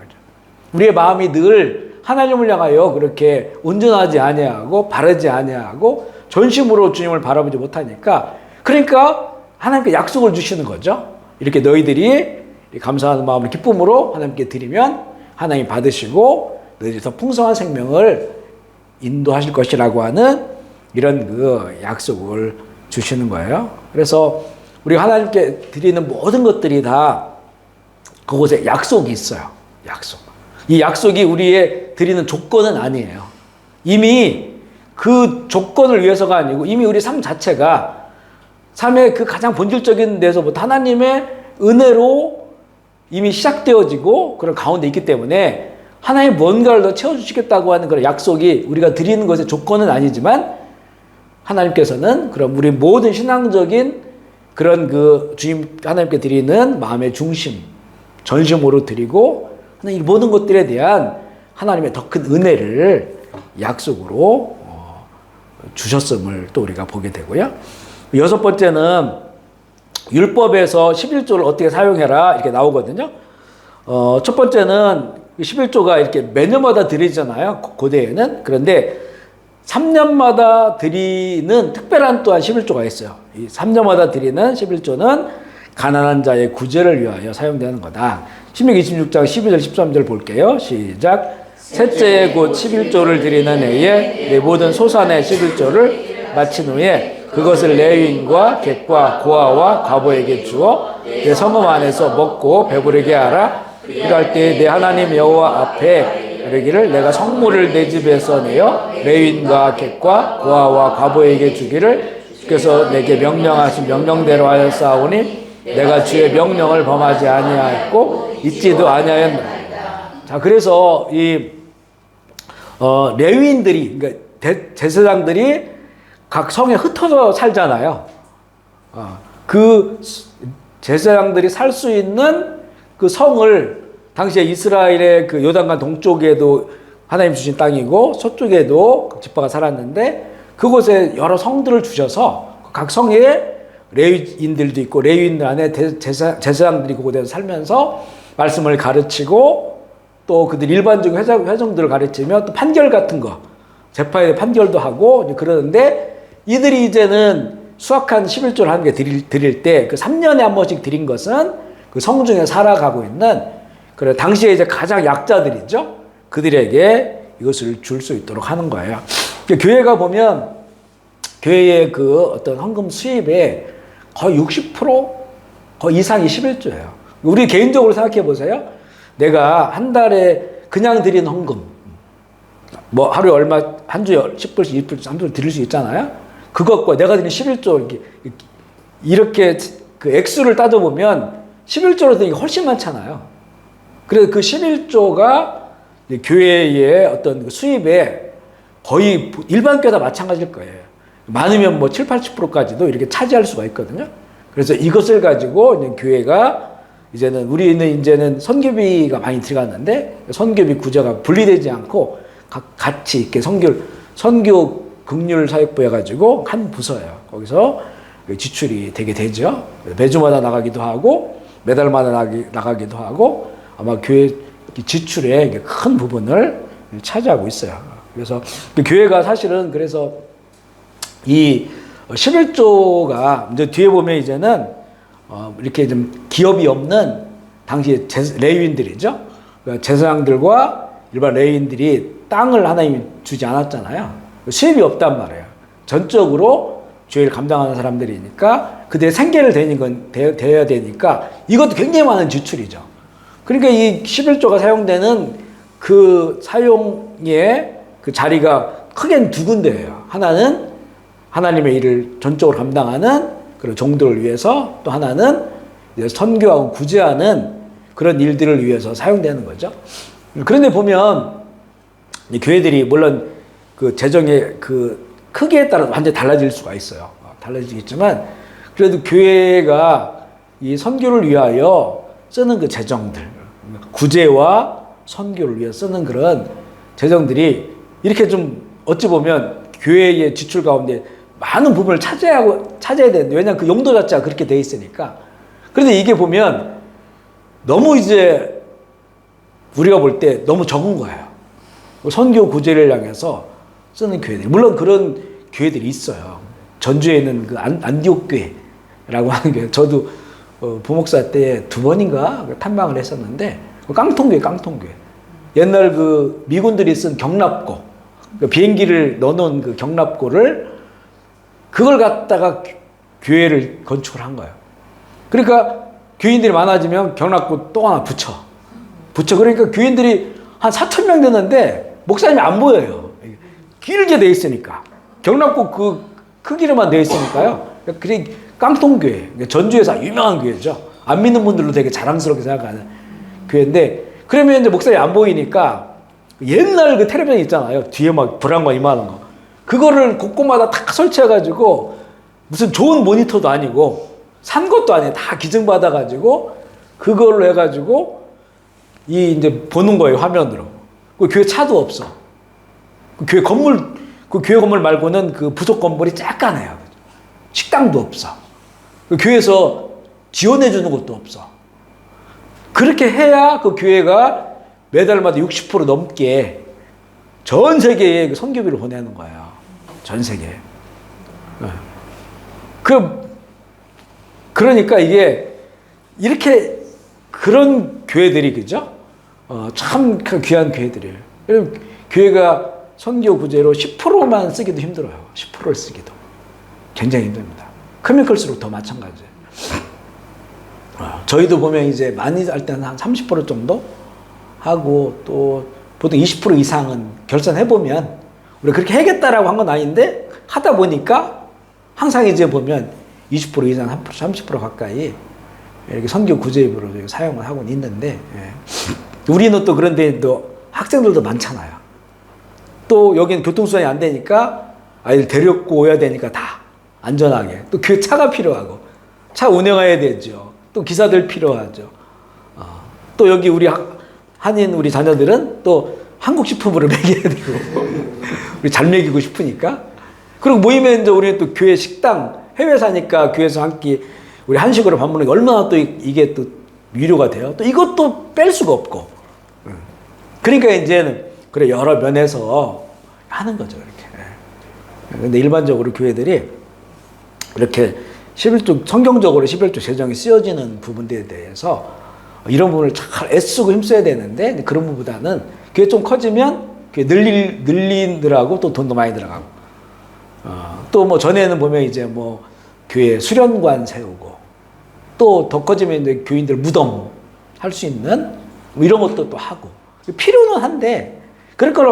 우리의 마음이 늘 하나님을 향하여 그렇게 온전하지 아니하고 바르지 아니하고 전심으로 주님을 바라보지 못하니까 그러니까 하나님께 약속을 주시는 거죠. 이렇게 너희들이 감사하는 마음을 기쁨으로 하나님께 드리면 하나님 받으시고 너희들이 더 풍성한 생명을 인도하실 것이라고 하는 이런 그 약속을 주시는 거예요. 그래서 우리가 하나님께 드리는 모든 것들이 다 그곳에 약속이 있어요. 약속. 이 약속이 우리의 드리는 조건은 아니에요. 이미 그 조건을 위해서가 아니고 이미 우리 삶 자체가 삶의 그 가장 본질적인 데서부터 하나님의 은혜로 이미 시작되어지고 그런 가운데 있기 때문에 하나님 뭔가를 더 채워주시겠다고 하는 그런 약속이 우리가 드리는 것의 조건은 아니지만 하나님께서는 그럼 우리 모든 신앙적인 그런 그 주님 하나님께 드리는 마음의 중심, 전심으로 드리고 이 모든 것들에 대한 하나님의 더 큰 은혜를 약속으로 주셨음을 또 우리가 보게 되고요. 여섯 번째는 율법에서 11조를 어떻게 사용해라 이렇게 나오거든요. 첫 번째는 11조가 이렇게 매년마다 드리잖아요. 고대에는. 그런데 3년마다 드리는 특별한 또한 11조가 있어요. 이 3년마다 드리는 11조는 가난한 자의 구제를 위하여 사용되는 거다. 신명기 26장 12절 13절 볼게요. 시작. 셋째에 곧 11조를 드리는 해에 내 모든 소산의 11조를 마친 후에 그것을 레위인과 객과 고아와 과부에게 주어 내 성읍 안에서 먹고 배부르게 하라. 그럴 때 내 하나님 여호와 앞에 이르기를 내가 성물을 내 집에서 내어 레위인과 객과 고아와 과부에게 주기를 주께서 내게 명령하신 명령대로 하였사오니 내가 주의 명령을 범하지 아니하였고 잊지도 아니하였노라. 자, 그래서 이 레위인들이 그러니까 제사장들이 각 성에 흩어져 살잖아요. 그 제사장들이 살 수 있는 그 성을 당시에 이스라엘의 그 요단강 동쪽에도 하나님 주신 땅이고 서쪽에도 지파가 살았는데 그곳에 여러 성들을 주셔서 각 성에 레위인들도 있고 레위인들 안에 제사장들이 그곳에서 살면서 말씀을 가르치고 또 그들 일반적인 회정들을 가르치며 또 판결 같은 거 재판에 판결도 하고 그러는데 이들이 이제는 수확한 11조를 하는 게 드릴 때 그 3년에 한 번씩 드린 것은 그 성중에 살아가고 있는 그래 당시에 이제 가장 약자들이죠. 그들에게 이것을 줄 수 있도록 하는 거예요. 교회가 보면 교회의 그 어떤 헌금 수입의 거의 60% 거의 이상이 11조예요. 우리 개인적으로 생각해 보세요. 내가 한 달에 그냥 드린 헌금 뭐 하루에 얼마 한 주에 10불씩 20불씩 3불 드릴 수 있잖아요. 그것과 내가 드린 11조 이렇게 그 액수를 따져보면 11조로 드린 게 훨씬 많잖아요. 그래서 그 11조가 교회의 어떤 수입에 거의 일반 교회다 마찬가지일 거예요. 많으면 뭐 7, 80%까지도 이렇게 차지할 수가 있거든요. 그래서 이것을 가지고 이제 교회가 이제는 우리는 이제는 선교비가 많이 들어갔는데 선교비 구제가 분리되지 않고 같이 이렇게 선교 긍휼 사역부 해가지고 한 부서예요. 거기서 지출이 되게 되죠. 매주마다 나가기도 하고 매달마다 나가기도 하고 아마 교회 지출의 큰 부분을 차지하고 있어요. 그래서 교회가 사실은 그래서 이 11조가 이제 뒤에 보면 이제는 이렇게 좀 기업이 없는 당시 레위인들이죠. 그러니까 제사장들과 일반 레위인들이 땅을 하나님이 주지 않았잖아요. 수입이 없단 말이에요. 전적으로 교회를 감당하는 사람들이니까 그들의 생계를 대해야 되니까 이것도 굉장히 많은 지출이죠. 그러니까 이 11조가 사용되는 그 사용의 그 자리가 크게는 두 군데예요. 하나는 하나님의 일을 전적으로 감당하는 그런 종들을 위해서 또 하나는 선교하고 구제하는 그런 일들을 위해서 사용되는 거죠. 그런데 보면 이 교회들이 물론 그 재정의 그 크기에 따라 완전히 달라질 수가 있어요. 달라지겠지만 그래도 교회가 이 선교를 위하여 쓰는 그 재정들, 구제와 선교를 위해 쓰는 그런 재정들이 이렇게 좀 어찌 보면 교회의 지출 가운데 많은 부분을 차지해야 되는데 왜냐하면 그 용도 자체가 그렇게 돼 있으니까. 그런데 이게 보면 너무 이제 우리가 볼 때 너무 적은 거예요. 선교 구제를 향해서 쓰는 교회들이 물론 그런 교회들이 있어요. 전주에 있는 그 안디옥 교회라고 하는 게 저도 부목사 때 2번인가 탐방을 했었는데 깡통교회. 옛날 그 미군들이 쓴 경납고 그 비행기를 넣어놓은 그 경납고를 그걸 갖다가 교회를 건축을 한 거예요. 그러니까 교인들이 많아지면 경납고 또 하나 붙여. 그러니까 교인들이 한 4,000명 되는데 목사님이 안 보여요. 길게 돼 있으니까. 경납고 그 크기로만 돼 있으니까요. 그러니까 깡통교회, 전주에서 유명한 교회죠. 안 믿는 분들도 되게 자랑스럽게 생각하는 교회인데, 그러면 이제 목사님 안 보이니까 옛날 그 텔레비전 있잖아요. 뒤에 막 브라운관 이만한 거. 그거를 곳곳마다 다 설치해가지고 무슨 좋은 모니터도 아니고 산 것도 아니에요. 다 기증받아가지고 그걸로 해가지고 이제 보는 거예요, 화면으로. 그 교회 차도 없어. 그 교회 건물 말고는 그 부속 건물이 쬐깐해요. 식당도 없어. 그 교회에서 지원해주는 것도 없어. 그렇게 해야 그 교회가 매달마다 60% 넘게 전 세계에 그 선교비를 보내는 거예요. 전 세계에. 그러니까 이게 이렇게 그런 교회들이, 그죠? 참 귀한 교회들이에요. 교회가 선교 구제로 10%만 쓰기도 힘들어요. 10%를 쓰기도. 굉장히 힘듭니다. 크면 클수록 더 마찬가지예요. 저희도 보면 이제 많이 할 때는 한 30% 정도 하고, 또 보통 20% 이상은 결산해보면, 우리 그렇게 해야겠다라고 한 건 아닌데 하다 보니까 항상 이제 보면 20% 이상, 30% 가까이 이렇게 선교 구제입으로 사용을 하고 있는데, 우리는 또 그런데 또 학생들도 많잖아요. 또 여기는 교통수단이 안 되니까 아이들 데리고 오야 되니까 다 안전하게. 또 그 차가 필요하고, 차 운행해야 되죠. 또 기사들 필요하죠. 또 여기 우리 한인 우리 자녀들은 또 한국 식품으로 먹여야 되고 우리 잘 먹이고 싶으니까. 그리고 모이면 이제 우리는 또 교회 식당, 해외 사니까 교회에서 한 끼 우리 한식으로 밥 먹는 게 얼마나 또 이게 또 위로가 돼요. 또 이것도 뺄 수가 없고. 그러니까 이제는 그래 여러 면에서 하는 거죠, 이렇게. 근데 일반적으로 교회들이 이렇게 11조, 성경적으로 11조 재정이 쓰여지는 부분들에 대해서 이런 부분을 잘 애쓰고 힘써야 되는데, 그런 부분보다는 교회 좀 커지면 교회 늘리느라고 또 돈도 많이 들어가고, 또 뭐 전에는 보면 이제 뭐 교회 수련관 세우고, 또 더 커지면 이제 교인들 무덤 할 수 있는 뭐 이런 것도 또 하고, 필요는 한데,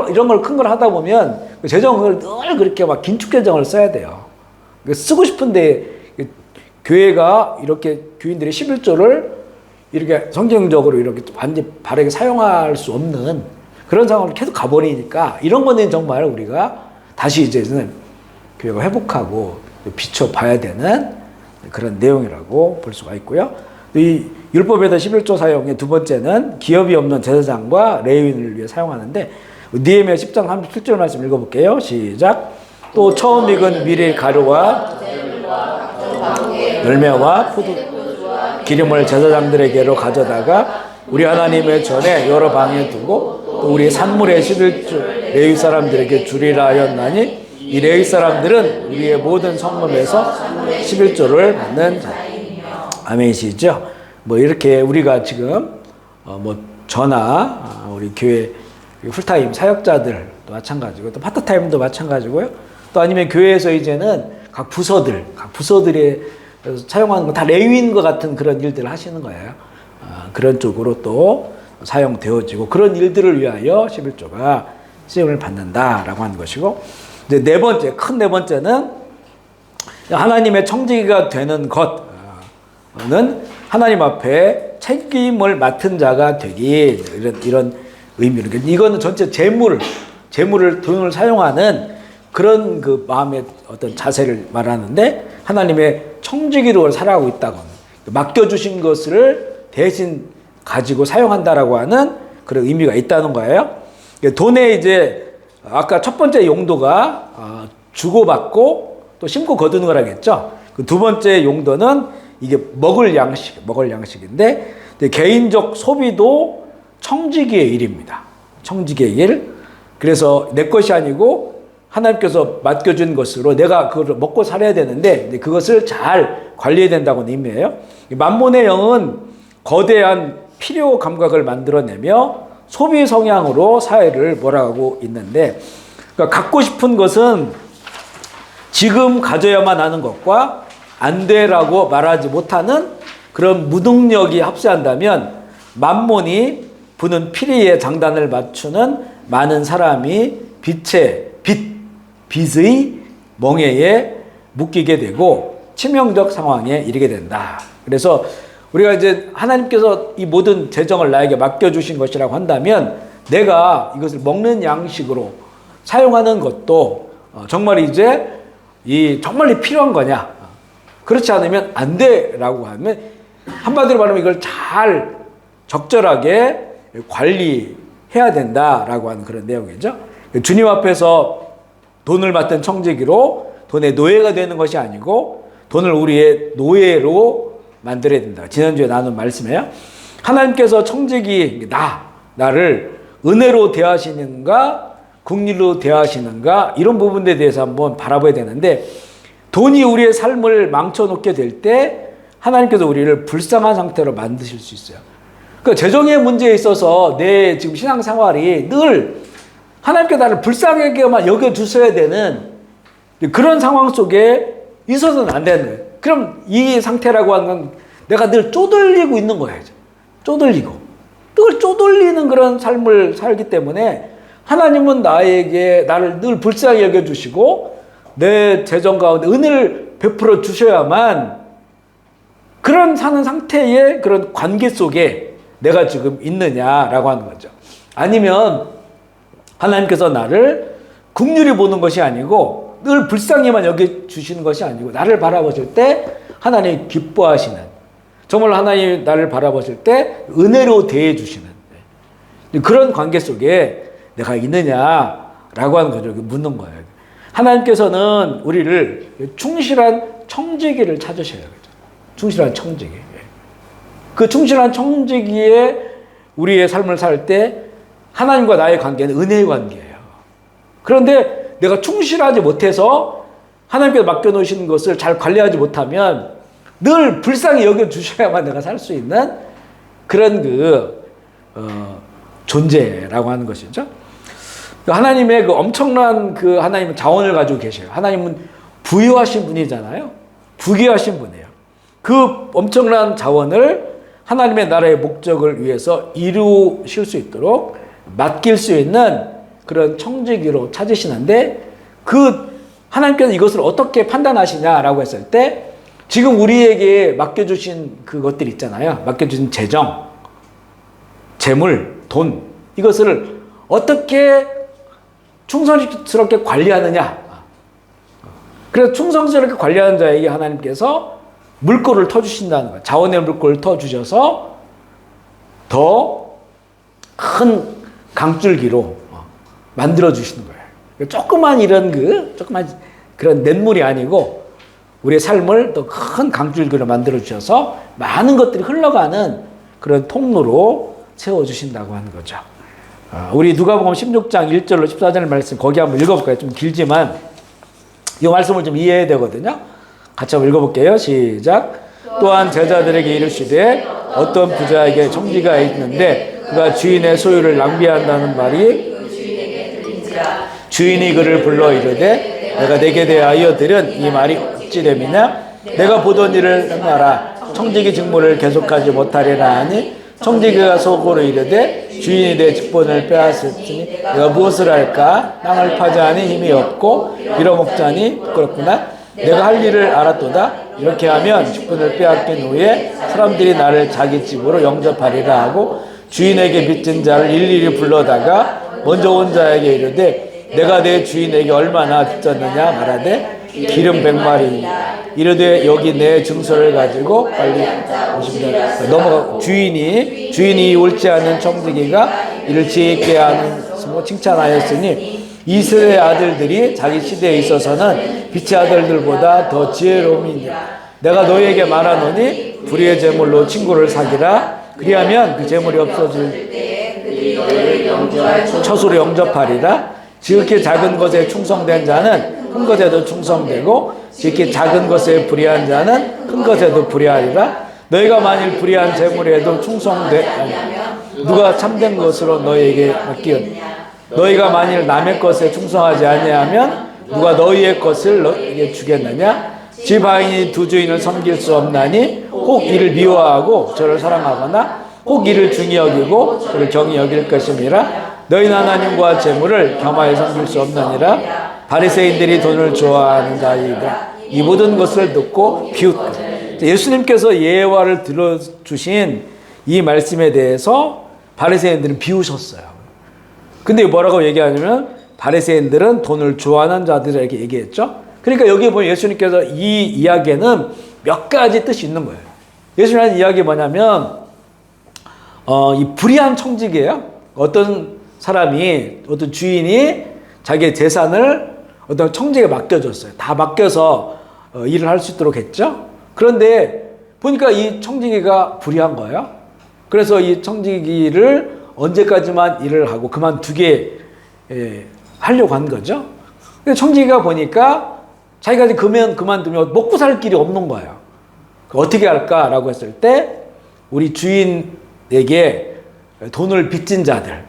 이런 걸 큰 걸 하다 보면 재정을 늘 그렇게 막 긴축 재정을 써야 돼요. 쓰고 싶은데 교회가 이렇게 교인들이 11조를 이렇게 성경적으로 이렇게 완전히 바르게 사용할 수 없는 그런 상황을 계속 가버리니까, 이런 거는 정말 우리가 다시 이제는 교회가 회복하고 비춰봐야 되는 그런 내용이라고 볼 수가 있고요. 이 율법에서 11조 사용의 두 번째는 기업이 없는 제사장과 레위인을 위해 사용하는데, 느헤미야 10장 37절 말씀 읽어볼게요. 시작. 또 처음 익은 미리 가루와 열매와 포도 기름을 제사장들에게로 가져다가 우리 하나님의 전에 여러 방에 두고, 또 우리 산물에 씻을 줄 레위 사람들에게 주리라 하였나니, 이 레위 사람들은 우리의 모든 성금에서 11조를 받는 자이며. 아멘이시죠? 뭐 이렇게 우리가 지금 뭐 저나 우리 교회 풀타임 사역자들도 마찬가지고, 또 파트타임도 마찬가지고요. 또 아니면 교회에서 이제는 각 부서들이 사용하는 거 다 레위인과 같은 그런 일들을 하시는 거예요. 그런 쪽으로 또 사용되어지고, 그런 일들을 위하여 11조가 쓰임을 받는다라고 하는 것이고, 이제 큰 네 번째는 하나님의 청지기가 되는 것은 하나님 앞에 책임을 맡은 자가 되기, 이런 의미로. 이거는 전체 재물을 돈을 사용하는 그런 그 마음의 어떤 자세를 말하는데, 하나님의 청지기로 살아가고 있다고, 맡겨주신 것을 대신 가지고 사용한다라고 하는 그런 의미가 있다는 거예요. 돈에 이제 아까 첫 번째 용도가 주고받고 또 심고 거두는 거라겠죠. 그 두 번째 용도는 이게 먹을 양식인데, 개인적 소비도 청지기의 일입니다. 청지기의 일. 그래서 내 것이 아니고 하나님께서 맡겨준 것으로 내가 그걸 먹고 살아야 되는데, 그것을 잘 관리해야 된다고 하는 의미예요. 만몬의 영은 거대한 필요 감각을 만들어내며 소비 성향으로 사회를 몰아가고 있는데, 그러니까 갖고 싶은 것은 지금 가져야만 하는 것과 안 돼라고 말하지 못하는 그런 무능력이 합세한다면, 만몬이 부는 피리의 장단을 맞추는 많은 사람이 빚의 멍에에 묶이게 되고, 치명적 상황에 이르게 된다. 그래서 우리가 이제 하나님께서 이 모든 재정을 나에게 맡겨주신 것이라고 한다면 내가 이것을 먹는 양식으로 사용하는 것도 정말 이제 정말 필요한 거냐. 그렇지 않으면 안 돼라고 하면 한마디로 말하면 이걸 잘 적절하게 관리해야 된다라고 하는 그런 내용이죠. 주님 앞에서 돈을 맡은 청지기로 돈의 노예가 되는 것이 아니고 돈을 우리의 노예로 만들어야 된다. 지난주에 나눈 말씀이에요. 하나님께서 청지기 나를 은혜로 대하시는가 긍휼로 대하시는가 이런 부분에 대해서 한번 바라봐야 되는데 돈이 우리의 삶을 망쳐놓게 될 때 하나님께서 우리를 불쌍한 상태로 만드실 수 있어요. 그러니까 재정의 문제에 있어서 내 지금 신앙생활이 늘 하나님께 나를 불쌍하게만 여겨주셔야 되는 그런 상황 속에 있어서는 안 되는 거예요. 그럼 이 상태라고 하는 건 내가 늘 쪼들리고 있는 거예요. 쪼들리고. 늘 쪼들리는 그런 삶을 살기 때문에 하나님은 나를 늘 불쌍히 여겨주시고 내 재정 가운데 은혜를 베풀어 주셔야만 그런 사는 상태의 그런 관계 속에 내가 지금 있느냐라고 하는 거죠. 아니면 하나님께서 나를 긍휼히 보는 것이 아니고 늘 불쌍히만 여겨주시는 것이 아니고 나를 바라보실 때 하나님이 기뻐하시는 정말 하나님이 나를 바라보실 때 은혜로 대해주시는 그런 관계 속에 내가 있느냐라고 하는 거죠. 묻는 거예요. 하나님께서는 우리를 충실한 청지기를 찾으셔야 되죠. 충실한 청지기. 그 충실한 청지기에 우리의 삶을 살 때 하나님과 나의 관계는 은혜의 관계예요. 그런데 내가 충실하지 못해서 하나님께서 맡겨놓으시는 것을 잘 관리하지 못하면 늘 불쌍히 여겨주셔야만 내가 살 수 있는 그런 존재라고 하는 것이죠. 하나님의 엄청난 하나님은 자원을 가지고 계셔요. 하나님은 부유하신 분이잖아요. 부귀하신 분이에요. 그 엄청난 자원을 하나님의 나라의 목적을 위해서 이루실 수 있도록 맡길 수 있는 그런 청지기로 찾으시는데 하나님께서 이것을 어떻게 판단하시냐라고 했을 때 지금 우리에게 맡겨주신 그것들 있잖아요. 맡겨주신 재정, 재물, 돈 이것을 어떻게 충성스럽게 관리하느냐. 그래서 충성스럽게 관리하는 자에게 하나님께서 물꼬를 터주신다는 거예요. 자원의 물꼬를 터주셔서 더 큰 강줄기로 만들어주시는 거예요. 조그만 조그만 그런 냇물이 아니고 우리의 삶을 더 큰 강줄기로 만들어주셔서 많은 것들이 흘러가는 그런 통로로 세워주신다고 하는 거죠. 우리 누가복음 16장 1절로 14절 말씀 거기 한번 읽어볼까요? 좀 길지만 이 말씀을 좀 이해해야 되거든요. 같이 한번 읽어볼게요. 시작. 또한 제자들에게 이르시되 어떤 부자에게 청지기가 있는데 그가 주인의 소유를 낭비한다는 말이 주인이 그를 불러 이르되 내가 내게 대하여 들은 이 말이 어찌 됨이냐? 내가 보던 일을 행하라. 청지기 직무를 계속하지 못하리라 하니 청지기가 속으로 이르되 주인이 내 직분을 빼앗았으니 내가 무엇을 할까? 땅을 파자하니 힘이 없고 빌어먹자니 부끄럽구나. 내가 할 일을 알았도다. 이렇게 하면 직분을 빼앗긴 후에 사람들이 나를 자기 집으로 영접하리라 하고 주인에게 빚진 자를 일일이 불러다가 먼저 온 자에게 이르되 내가 내 주인에게 얼마나 빚졌느냐 말하되 기름 100마리 이르되 여기 내 증서를 가지고 빨리 오십니다. 넘어가. 주인이 옳지 않은 청지기가 이를 지혜 있게 하는 칭찬하였으니 이스라엘 아들들이 자기 시대에 있어서는 빛의 아들들보다 더 지혜로움이니라. 내가 너희에게 말하노니 불의의 제물로 친구를 사기라. 그리하면 그 제물이 없어질 때 처수로 영접하리라. 지극히 작은 것에 충성된 자는 큰 것에도 충성되고 지극히 작은 것에 불의한 자는 큰 것에도 불의하리라. 너희가 만일 불의한 재물에도 누가 참된 것으로 너희에게 맡기었느냐. 너희가 만일 남의 것에 충성하지 아니하면 누가 너희의 것을 너희에게 주겠느냐. 집 하인이 두 주인을 섬길 수 없나니 혹 이를 미워하고 저를 사랑하거나 혹 이를 중히 여기고 저를 경히 여길 것임이라. 너희는 하나님과 재물을 겸하여 섬길 수 없느니라. 바리새인들이 돈을 좋아하는 자이다. 이 모든 것을 듣고 비웃고. 예수님께서 예화를 들어주신 이 말씀에 대해서 바리새인들은 비웃었어요. 근데 뭐라고 얘기하냐면 바리새인들은 돈을 좋아하는 자들이라 이렇게 얘기했죠. 그러니까 여기 보면 예수님께서 이 이야기에는 몇 가지 뜻이 있는 거예요. 예수님 하는 이야기 뭐냐면 이 불의한 청지기예요. 어떤 사람이 어떤 주인이 자기의 재산을 어떤 청지기에 맡겨줬어요. 다 맡겨서 일을 할 수 있도록 했죠. 그런데 보니까 이 청지기가 불의한 거예요. 그래서 이 청지기를 언제까지만 일을 하고 그만두게 하려고 한 거죠. 근데 청지기가 보니까 자기가 이제 그만두면 먹고 살 길이 없는 거예요. 어떻게 할까라고 했을 때 우리 주인에게 돈을 빚진 자들,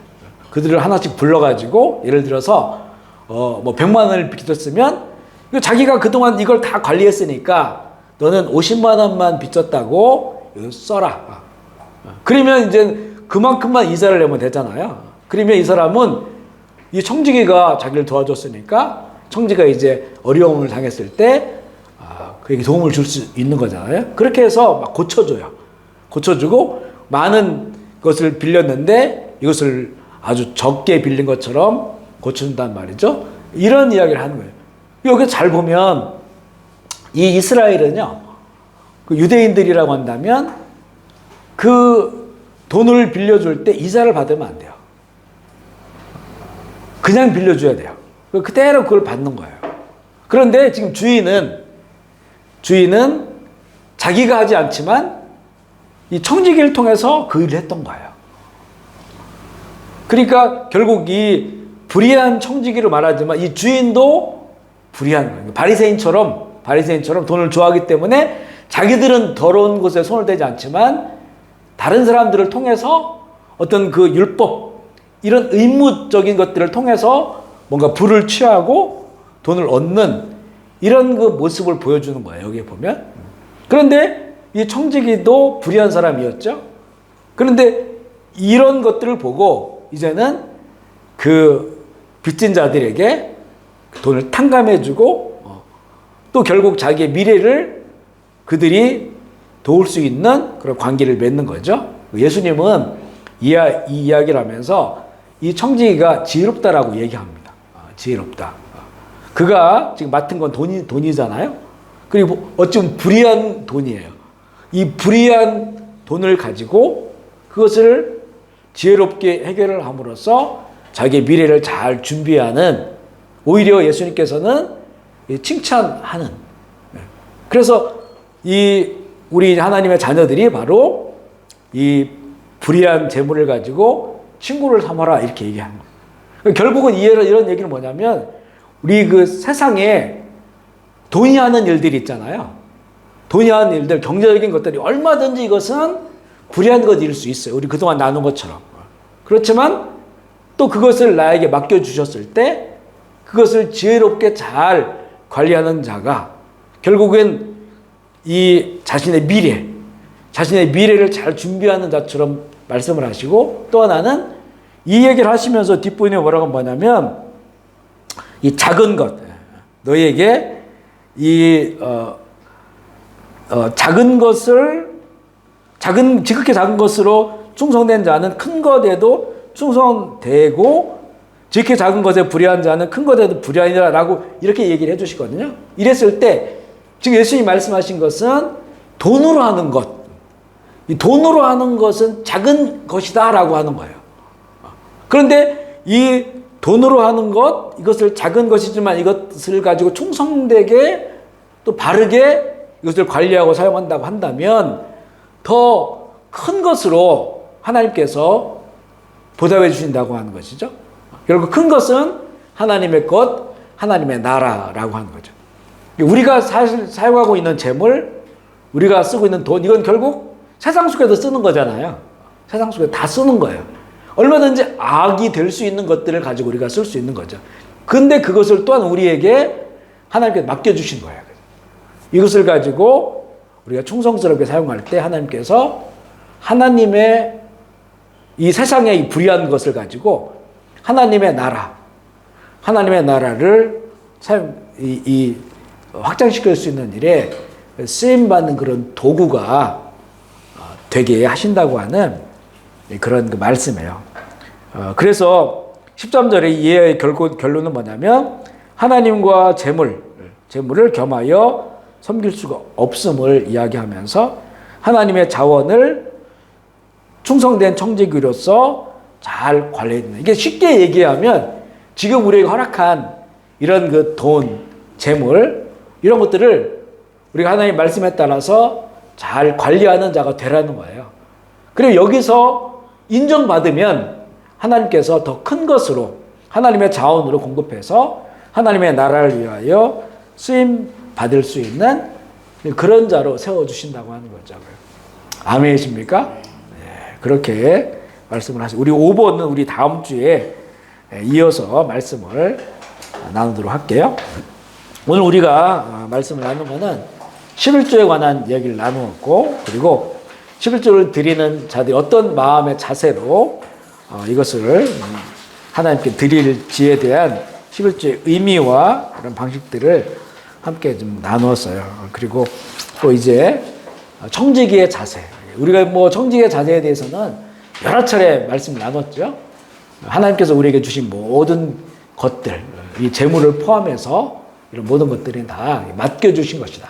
그들을 하나씩 불러가지고 예를 들어서 뭐 100만 원을 빚졌으면 자기가 그동안 이걸 다 관리했으니까 너는 50만 원만 빚졌다고 써라. 그러면 이제 그만큼만 이자를 내면 되잖아요. 그러면 이 사람은 이 청지기가 자기를 도와줬으니까 청지기가 이제 어려움을 당했을 때 그에게 도움을 줄 수 있는 거잖아요. 그렇게 해서 막 고쳐줘요. 고쳐주고 많은 것을 빌렸는데 이것을 아주 적게 빌린 것처럼 고쳐준단 말이죠. 이런 이야기를 하는 거예요. 여기 잘 보면 이 이스라엘은요, 그 유대인들이라고 한다면 그 돈을 빌려줄 때 이자를 받으면 안 돼요. 그냥 빌려줘야 돼요. 그대로 그걸 받는 거예요. 그런데 지금 주인은 자기가 하지 않지만 이 청지기를 통해서 그 일을 했던 거예요. 그러니까 결국 이 불의한 청지기로 말하지만 이 주인도 불의한 거예요. 바리새인처럼 돈을 좋아하기 때문에 자기들은 더러운 곳에 손을 대지 않지만 다른 사람들을 통해서 어떤 그 율법, 이런 의무적인 것들을 통해서 뭔가 부를 취하고 돈을 얻는 이런 그 모습을 보여주는 거예요. 여기에 보면. 그런데 이 청지기도 불의한 사람이었죠. 그런데 이런 것들을 보고 이제는 그 빚진 자들에게 돈을 탕감해주고 또 결국 자기의 미래를 그들이 도울 수 있는 그런 관계를 맺는 거죠. 예수님은 이 이야기를 하면서 이 청지기가 지혜롭다라고 얘기합니다. 지혜롭다. 그가 지금 맡은 건 돈이잖아요. 그리고 어찌 불의한 돈이에요. 이 불의한 돈을 가지고 그것을 지혜롭게 해결을 함으로써 자기의 미래를 잘 준비하는, 오히려 예수님께서는 칭찬하는. 그래서 우리 하나님의 자녀들이 바로 이 불의한 재물을 가지고 친구를 삼아라 이렇게 얘기하는 거예요. 결국은 이런 얘기는 뭐냐면 우리 그 세상에 돈이 하는 일들이 있잖아요. 돈이 하는 일들, 경제적인 것들이 얼마든지 이것은 불의한 것일 수 있어요. 우리 그동안 나눈 것처럼. 그렇지만 또 그것을 나에게 맡겨주셨을 때 그것을 지혜롭게 잘 관리하는 자가 결국엔 이 자신의 미래를 잘 준비하는 자처럼 말씀을 하시고, 또 하나는 이 얘기를 하시면서 뒷부분에 뭐냐면 이 작은 것, 너에게 지극히 작은 것으로 충성된 자는 큰 것에도 충성되고 지극히 작은 것에 불의한 자는 큰 것에도 불의하니라 라고 이렇게 얘기를 해주시거든요. 이랬을 때 지금 예수님이 말씀하신 것은 돈으로 하는 것, 이 돈으로 하는 것은 작은 것이다 라고 하는 거예요. 그런데 이 돈으로 하는 것, 이것을 작은 것이지만 이것을 가지고 충성되게 또 바르게 이것을 관리하고 사용한다고 한다면 더 큰 것으로 하나님께서 보답해 주신다고 하는 것이죠. 결국 큰 것은 하나님의 것, 하나님의 나라라고 하는 거죠. 우리가 사실 사용하고 있는 재물, 우리가 쓰고 있는 돈, 이건 결국 세상 속에서 쓰는 거잖아요. 세상 속에 다 쓰는 거예요. 얼마든지 악이 될 수 있는 것들을 가지고 우리가 쓸 수 있는 거죠. 근데 그것을 또한 우리에게 하나님께서 맡겨주신 거예요. 이것을 가지고 우리가 충성스럽게 사용할 때 하나님께서 하나님의 이 세상의 이 불의한 것을 가지고 하나님의 나라를 확장시킬 수 있는 일에 쓰임받는 그런 도구가 되게 하신다고 하는 그런 그 말씀이에요. 그래서 13절의 이해의 결론은 뭐냐면 하나님과 재물을 겸하여 섬길 수가 없음을 이야기하면서 하나님의 자원을 충성된 청지기로서 잘 관리해야 된다. 이게 쉽게 얘기하면 지금 우리에게 허락한 이런 그 돈, 재물 이런 것들을 우리가 하나님의 말씀에 따라서 잘 관리하는 자가 되라는 거예요. 그리고 여기서 인정받으면 하나님께서 더 큰 것으로 하나님의 자원으로 공급해서 하나님의 나라를 위하여 쓰임 받을 수 있는 그런 자로 세워주신다고 하는 거죠. 아멘이십니까? 네, 그렇게 말씀을 하시고 우리 5번은 우리 다음 주에 이어서 말씀을 나누도록 할게요. 오늘 우리가 말씀을 나눈 것은 11조에 관한 얘기를 나누었고 그리고 11조를 드리는 자들이 어떤 마음의 자세로 이것을 하나님께 드릴지에 대한 11조의 의미와 그런 방식들을 함께 좀 나누었어요. 그리고 또 이제 청지기의 자세. 우리가 뭐 청지기의 자세에 대해서는 여러 차례 말씀 나눴죠. 하나님께서 우리에게 주신 모든 것들, 이 재물을 포함해서 이런 모든 것들이 다 맡겨주신 것이다.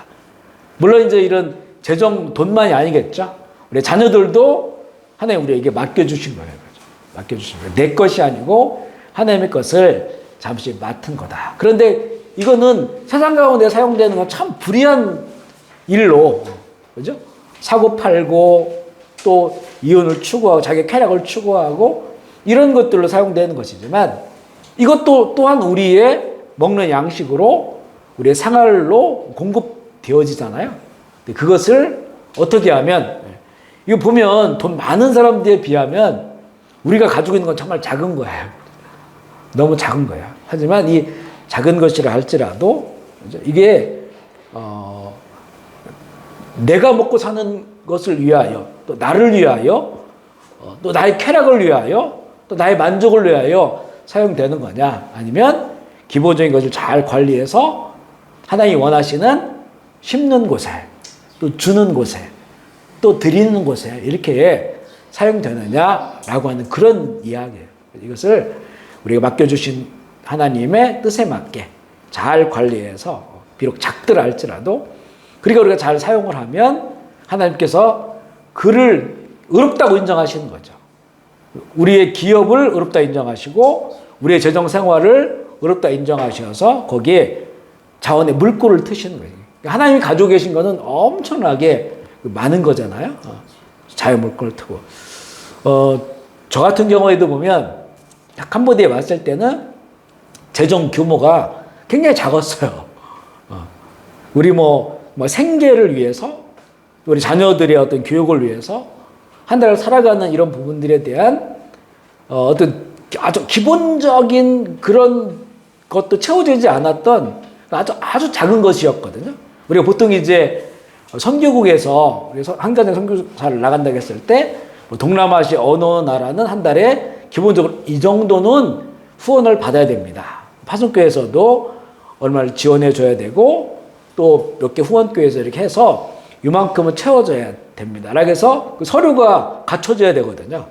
물론 이제 이런 재정 돈만이 아니겠죠. 우리 자녀들도 하나님 우리에게 맡겨주신 거예요. 맡겨주신 거예요. 내 것이 아니고 하나님의 것을 잠시 맡은 거다. 그런데 이거는 세상 가운데 사용되는 건 참 불의한 일로, 그죠? 사고 팔고 또 이혼을 추구하고 자기 쾌락을 추구하고 이런 것들로 사용되는 것이지만 이것도 또한 우리의 먹는 양식으로 우리의 생활로 공급되어지잖아요. 그것을 어떻게 하면 이거 보면 돈 많은 사람들에 비하면 우리가 가지고 있는 건 정말 작은 거예요. 너무 작은 거야. 하지만 이 작은 것이라 할지라도 이게 내가 먹고 사는 것을 위하여 또 나를 위하여 또 나의 쾌락을 위하여 또 나의 만족을 위하여 사용되는 거냐 아니면 기본적인 것을 잘 관리해서 하나님이 원하시는 심는 곳에 또 주는 곳에 또 드리는 곳에 이렇게 사용되느냐라고 하는 그런 이야기예요. 이것을 우리가 맡겨주신 하나님의 뜻에 맞게 잘 관리해서 비록 작더라 할지라도 그러니까 우리가 잘 사용을 하면 하나님께서 그를 의롭다고 인정하시는 거죠. 우리의 기업을 의롭다 인정하시고 우리의 재정 생활을 의롭다 인정하셔서 거기에 자원의 물꼬를 트시는 거예요. 하나님이 가지고 계신 거는 엄청나게 많은 거잖아요. 자연 물꼬를 트고. 저 같은 경우에도 보면 캄보디아에 왔을 때는 재정 규모가 굉장히 작았어요. 우리 뭐 생계를 위해서 우리 자녀들의 어떤 교육을 위해서 한 달을 살아가는 이런 부분들에 대한 어떤 아주 기본적인 그런 것도 채워지지 않았던 아주 작은 것이었거든요. 우리가 보통 이제 선교국에서 한가정 선교사를 나간다고 했을 때 동남아시아 어느 나라는 한 달에 기본적으로 이 정도는 후원을 받아야 됩니다. 파송교회에서도 얼마를 지원해 줘야 되고 또 몇 개 후원교회에서 이렇게 해서 이만큼은 채워져야 됩니다. 라고 해서 그 서류가 갖춰져야 되거든요.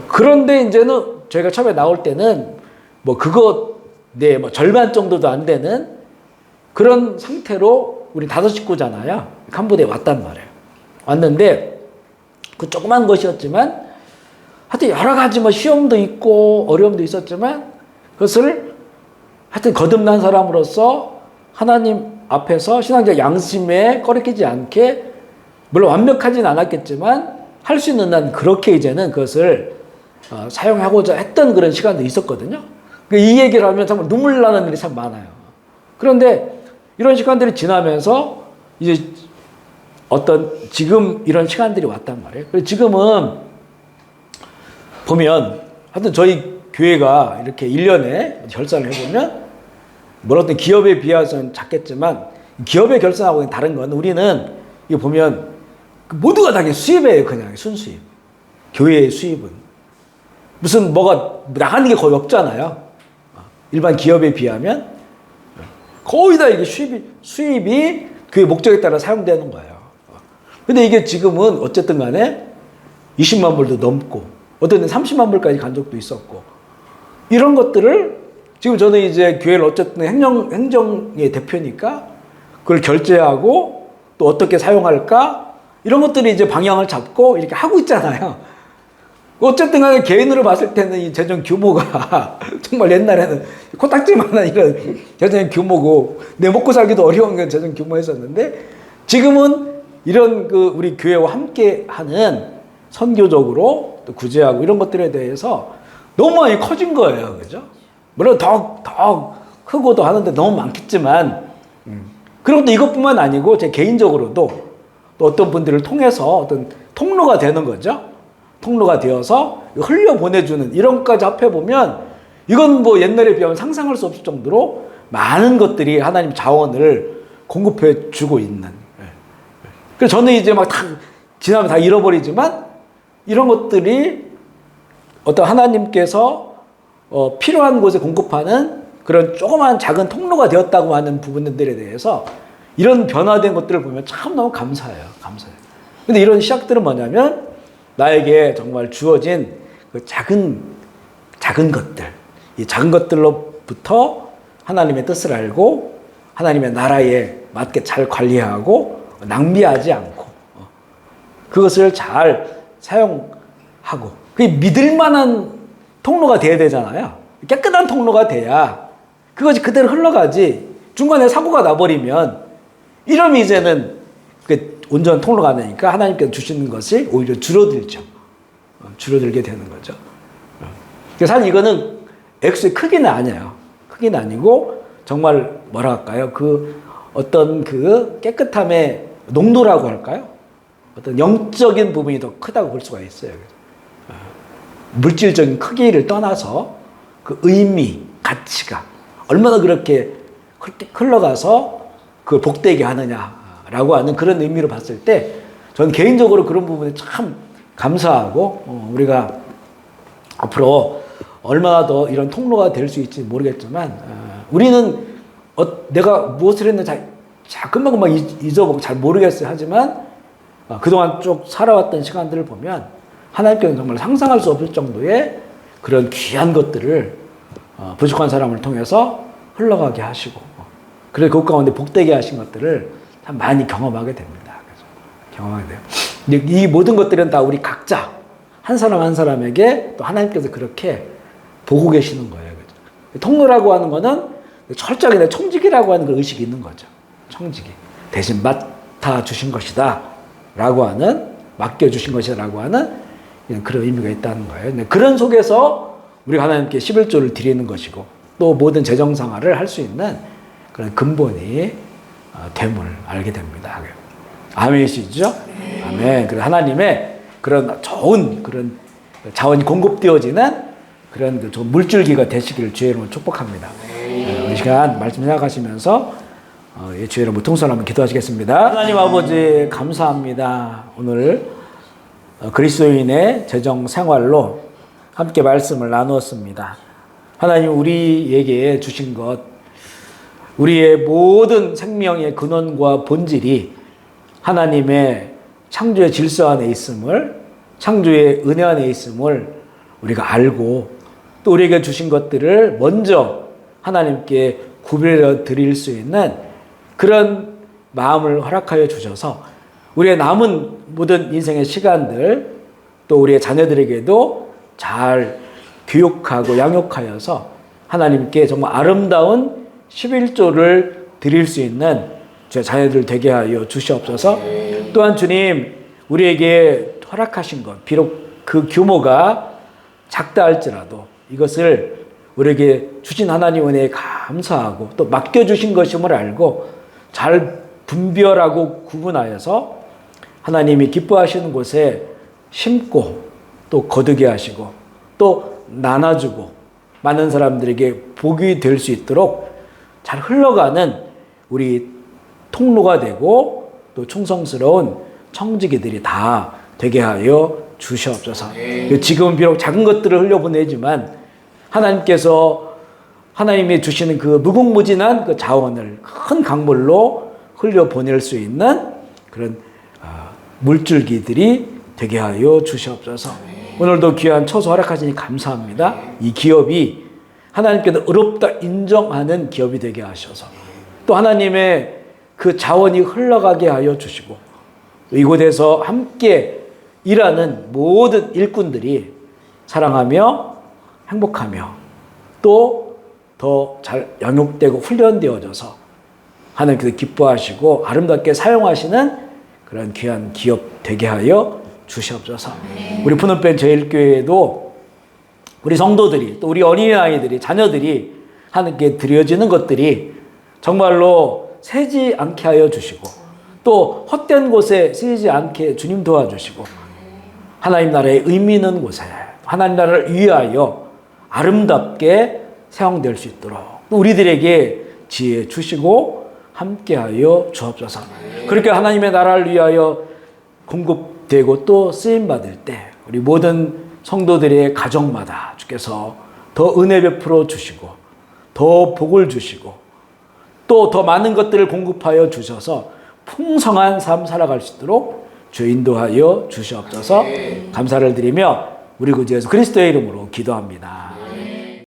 그런데 이제는 저희가 처음에 나올 때는 뭐 절반 정도도 안 되는 그런 상태로 우리 5 식구잖아요. 캄보디아에 왔단 말이에요. 왔는데 그 조그만 것이었지만 하여튼 여러 가지 시험도 있고 어려움도 있었지만 그것을 하여튼 거듭난 사람으로서 하나님 앞에서 신앙적 양심에 꺼리끼지 않게 물론 완벽하진 않았겠지만 할 수 있는 난 그렇게 이제는 그것을 사용하고자 했던 그런 시간도 있었거든요. 이 얘기를 하면 정말 눈물 나는 일이 참 많아요. 그런데 이런 시간들이 지나면서 이제 지금 이런 시간들이 왔단 말이에요. 그래서 지금은 보면 하여튼 저희 교회가 이렇게 1년에 결산을 해보면 어떤 기업에 비해서는 작겠지만 기업의 결산하고는 다른 건 우리는 이거 보면 모두가 다 수입이에요. 그냥 순수입. 교회의 수입은. 무슨 뭐가 나가는 게 거의 없잖아요. 일반 기업에 비하면. 거의 다 이게 수입이 그 목적에 따라 사용되는 거예요. 근데 이게 지금은 어쨌든 간에 20만 불도 넘고 어떤 데 30만 불까지 간 적도 있었고 이런 것들을 지금 저는 이제 교회를 어쨌든 행정의 대표니까 그걸 결제하고 또 어떻게 사용할까 이런 것들이 이제 방향을 잡고 이렇게 하고 있잖아요. 어쨌든 간에 개인으로 봤을 때는 이 재정 규모가 정말 옛날에는 코딱지만한 이런 재정 규모고 내 먹고 살기도 어려운 건 재정 규모였었는데 지금은 이런 그 우리 교회와 함께 하는 선교적으로 또 구제하고 이런 것들에 대해서 너무 많이 커진 거예요. 그죠? 물론 더 크고도 하는데 너무 많겠지만 그리고 또 이것뿐만 아니고 제 개인적으로도 또 어떤 분들을 통해서 어떤 통로가 되는 거죠. 통로가 되어서 흘려보내주는 이런 것까지 합해보면 이건 뭐 옛날에 비하면 상상할 수 없을 정도로 많은 것들이 하나님 자원을 공급해 주고 있는. 그래서 저는 이제 막 다 지나면 다 잃어버리지만 이런 것들이 어떤 하나님께서 필요한 곳에 공급하는 그런 조그만 작은 통로가 되었다고 하는 부분들에 대해서 이런 변화된 것들을 보면 참 너무 감사해요. 근데 이런 시작들은 뭐냐면 나에게 정말 주어진 그 작은 것들, 이 작은 것들로부터 하나님의 뜻을 알고 하나님의 나라에 맞게 잘 관리하고 낭비하지 않고 그것을 잘 사용하고 그게 믿을 만한 통로가 돼야 되잖아요. 깨끗한 통로가 돼야 그것이 그대로 흘러가지 중간에 사고가 나버리면 이러면 이제는 그 온전한 통로가 안 되니까 하나님께서 주시는 것이 오히려 줄어들죠. 줄어들게 되는 거죠. 사실 이거는 액수의 크기는 아니에요. 크기는 아니고 정말 뭐라 할까요? 그 어떤 그 깨끗함의 농도라고 할까요? 어떤 영적인 부분이 더 크다고 볼 수가 있어요. 물질적인 크기를 떠나서 그 의미, 가치가 얼마나 그렇게 흘러가서 그걸 복되게 하느냐라고 하는 그런 의미로 봤을 때 저는 개인적으로 그런 부분에 참 감사하고 우리가 앞으로 얼마나 더 이런 통로가 될 수 있을지 모르겠지만 우리는 내가 무엇을 했는지 금방금방 잊어보고 잘 모르겠어요. 하지만 그동안 쭉 살아왔던 시간들을 보면 하나님께서는 정말 상상할 수 없을 정도의 그런 귀한 것들을 부족한 사람을 통해서 흘러가게 하시고 그래서 그 가운데 복되게 하신 것들을 참 많이 경험하게 됩니다. 경험하게 돼요. 근데 이 모든 것들은 다 우리 각자 한 사람 한 사람에게 또 하나님께서 그렇게 보고 계시는 거예요. 그죠? 통로라고 하는 거는 철저하게 내 청지기라고 하는 그 의식이 있는 거죠. 청지기. 대신 맡아주신 것이다. 라고 하는, 맡겨주신 것이다. 라고 하는 그런 의미가 있다는 거예요. 그런 속에서 우리가 하나님께 11조를 드리는 것이고 또 모든 재정상화를 할 수 있는 그런 근본이 됨을 알게 됩니다. 아멘이시죠? 아멘. 그래서 하나님의 그런 좋은 그런 자원이 공급되어지는 그런 그 좋은 물줄기가 되시기를 주의 이름으로 축복합니다. 우리 시간 말씀 생각하시면서 주의 이름으로 통성을 한번 기도하시겠습니다. 하나님 아버지 감사합니다. 오늘 그리스도인의 재정 생활로 함께 말씀을 나누었습니다. 하나님 우리에게 주신 것, 우리의 모든 생명의 근원과 본질이 하나님의 창조의 질서 안에 있음을, 창조의 은혜 안에 있음을 우리가 알고 또 우리에게 주신 것들을 먼저 하나님께 구별해 드릴 수 있는 그런 마음을 허락하여 주셔서 우리의 남은 모든 인생의 시간들 또 우리의 자녀들에게도 잘 교육하고 양육하여서 하나님께 정말 아름다운 11조를 드릴 수 있는 제 자녀들 되게 하여 주시옵소서. 또한 주님 우리에게 허락하신 것 비록 그 규모가 작다 할지라도 이것을 우리에게 주신 하나님 은혜에 감사하고 또 맡겨주신 것임을 알고 잘 분별하고 구분하여서 하나님이 기뻐하시는 곳에 심고 또 거두게 하시고 또 나눠주고 많은 사람들에게 복이 될 수 있도록 잘 흘러가는 우리 통로가 되고 또 충성스러운 청지기들이 다 되게 하여 주시옵소서. 지금은 비록 작은 것들을 흘려보내지만 하나님께서 하나님이 주시는 그 무궁무진한 그 자원을 큰 강물로 흘려 보낼 수 있는 그런 물줄기들이 되게 하여 주시옵소서. 오늘도 귀한 처소 허락하시니 감사합니다. 이 기업이 하나님께서 의롭다 인정하는 기업이 되게 하셔서 또 하나님의 그 자원이 흘러가게 하여 주시고 이곳에서 함께 일하는 모든 일꾼들이 사랑하며 행복하며 또 더 잘 양육되고 훈련되어져서 하나님께서 기뻐하시고 아름답게 사용하시는 그런 귀한 기업 되게 하여 주시옵소서. 우리 푸른빛 제일교회에도 우리 성도들이 또 우리 어린아이들이 자녀들이 하나님께 드려지는 것들이 정말로 새지 않게 하여 주시고 또 헛된 곳에 쓰이지 않게 주님 도와주시고 하나님 나라의 의미 있는 곳에 하나님 나라를 위하여 아름답게 사용될 수 있도록 우리들에게 지혜 주시고 함께하여 주옵소서. 그렇게 하나님의 나라를 위하여 공급되고 또 쓰임받을 때 우리 모든 성도들의 가정마다 주께서 더 은혜 베풀어 주시고 더 복을 주시고 또 더 많은 것들을 공급하여 주셔서 풍성한 삶 살아갈 수 있도록 주 인도하여 주시옵소서. 감사를 드리며 우리 구주에서 그리스도의 이름으로 기도합니다.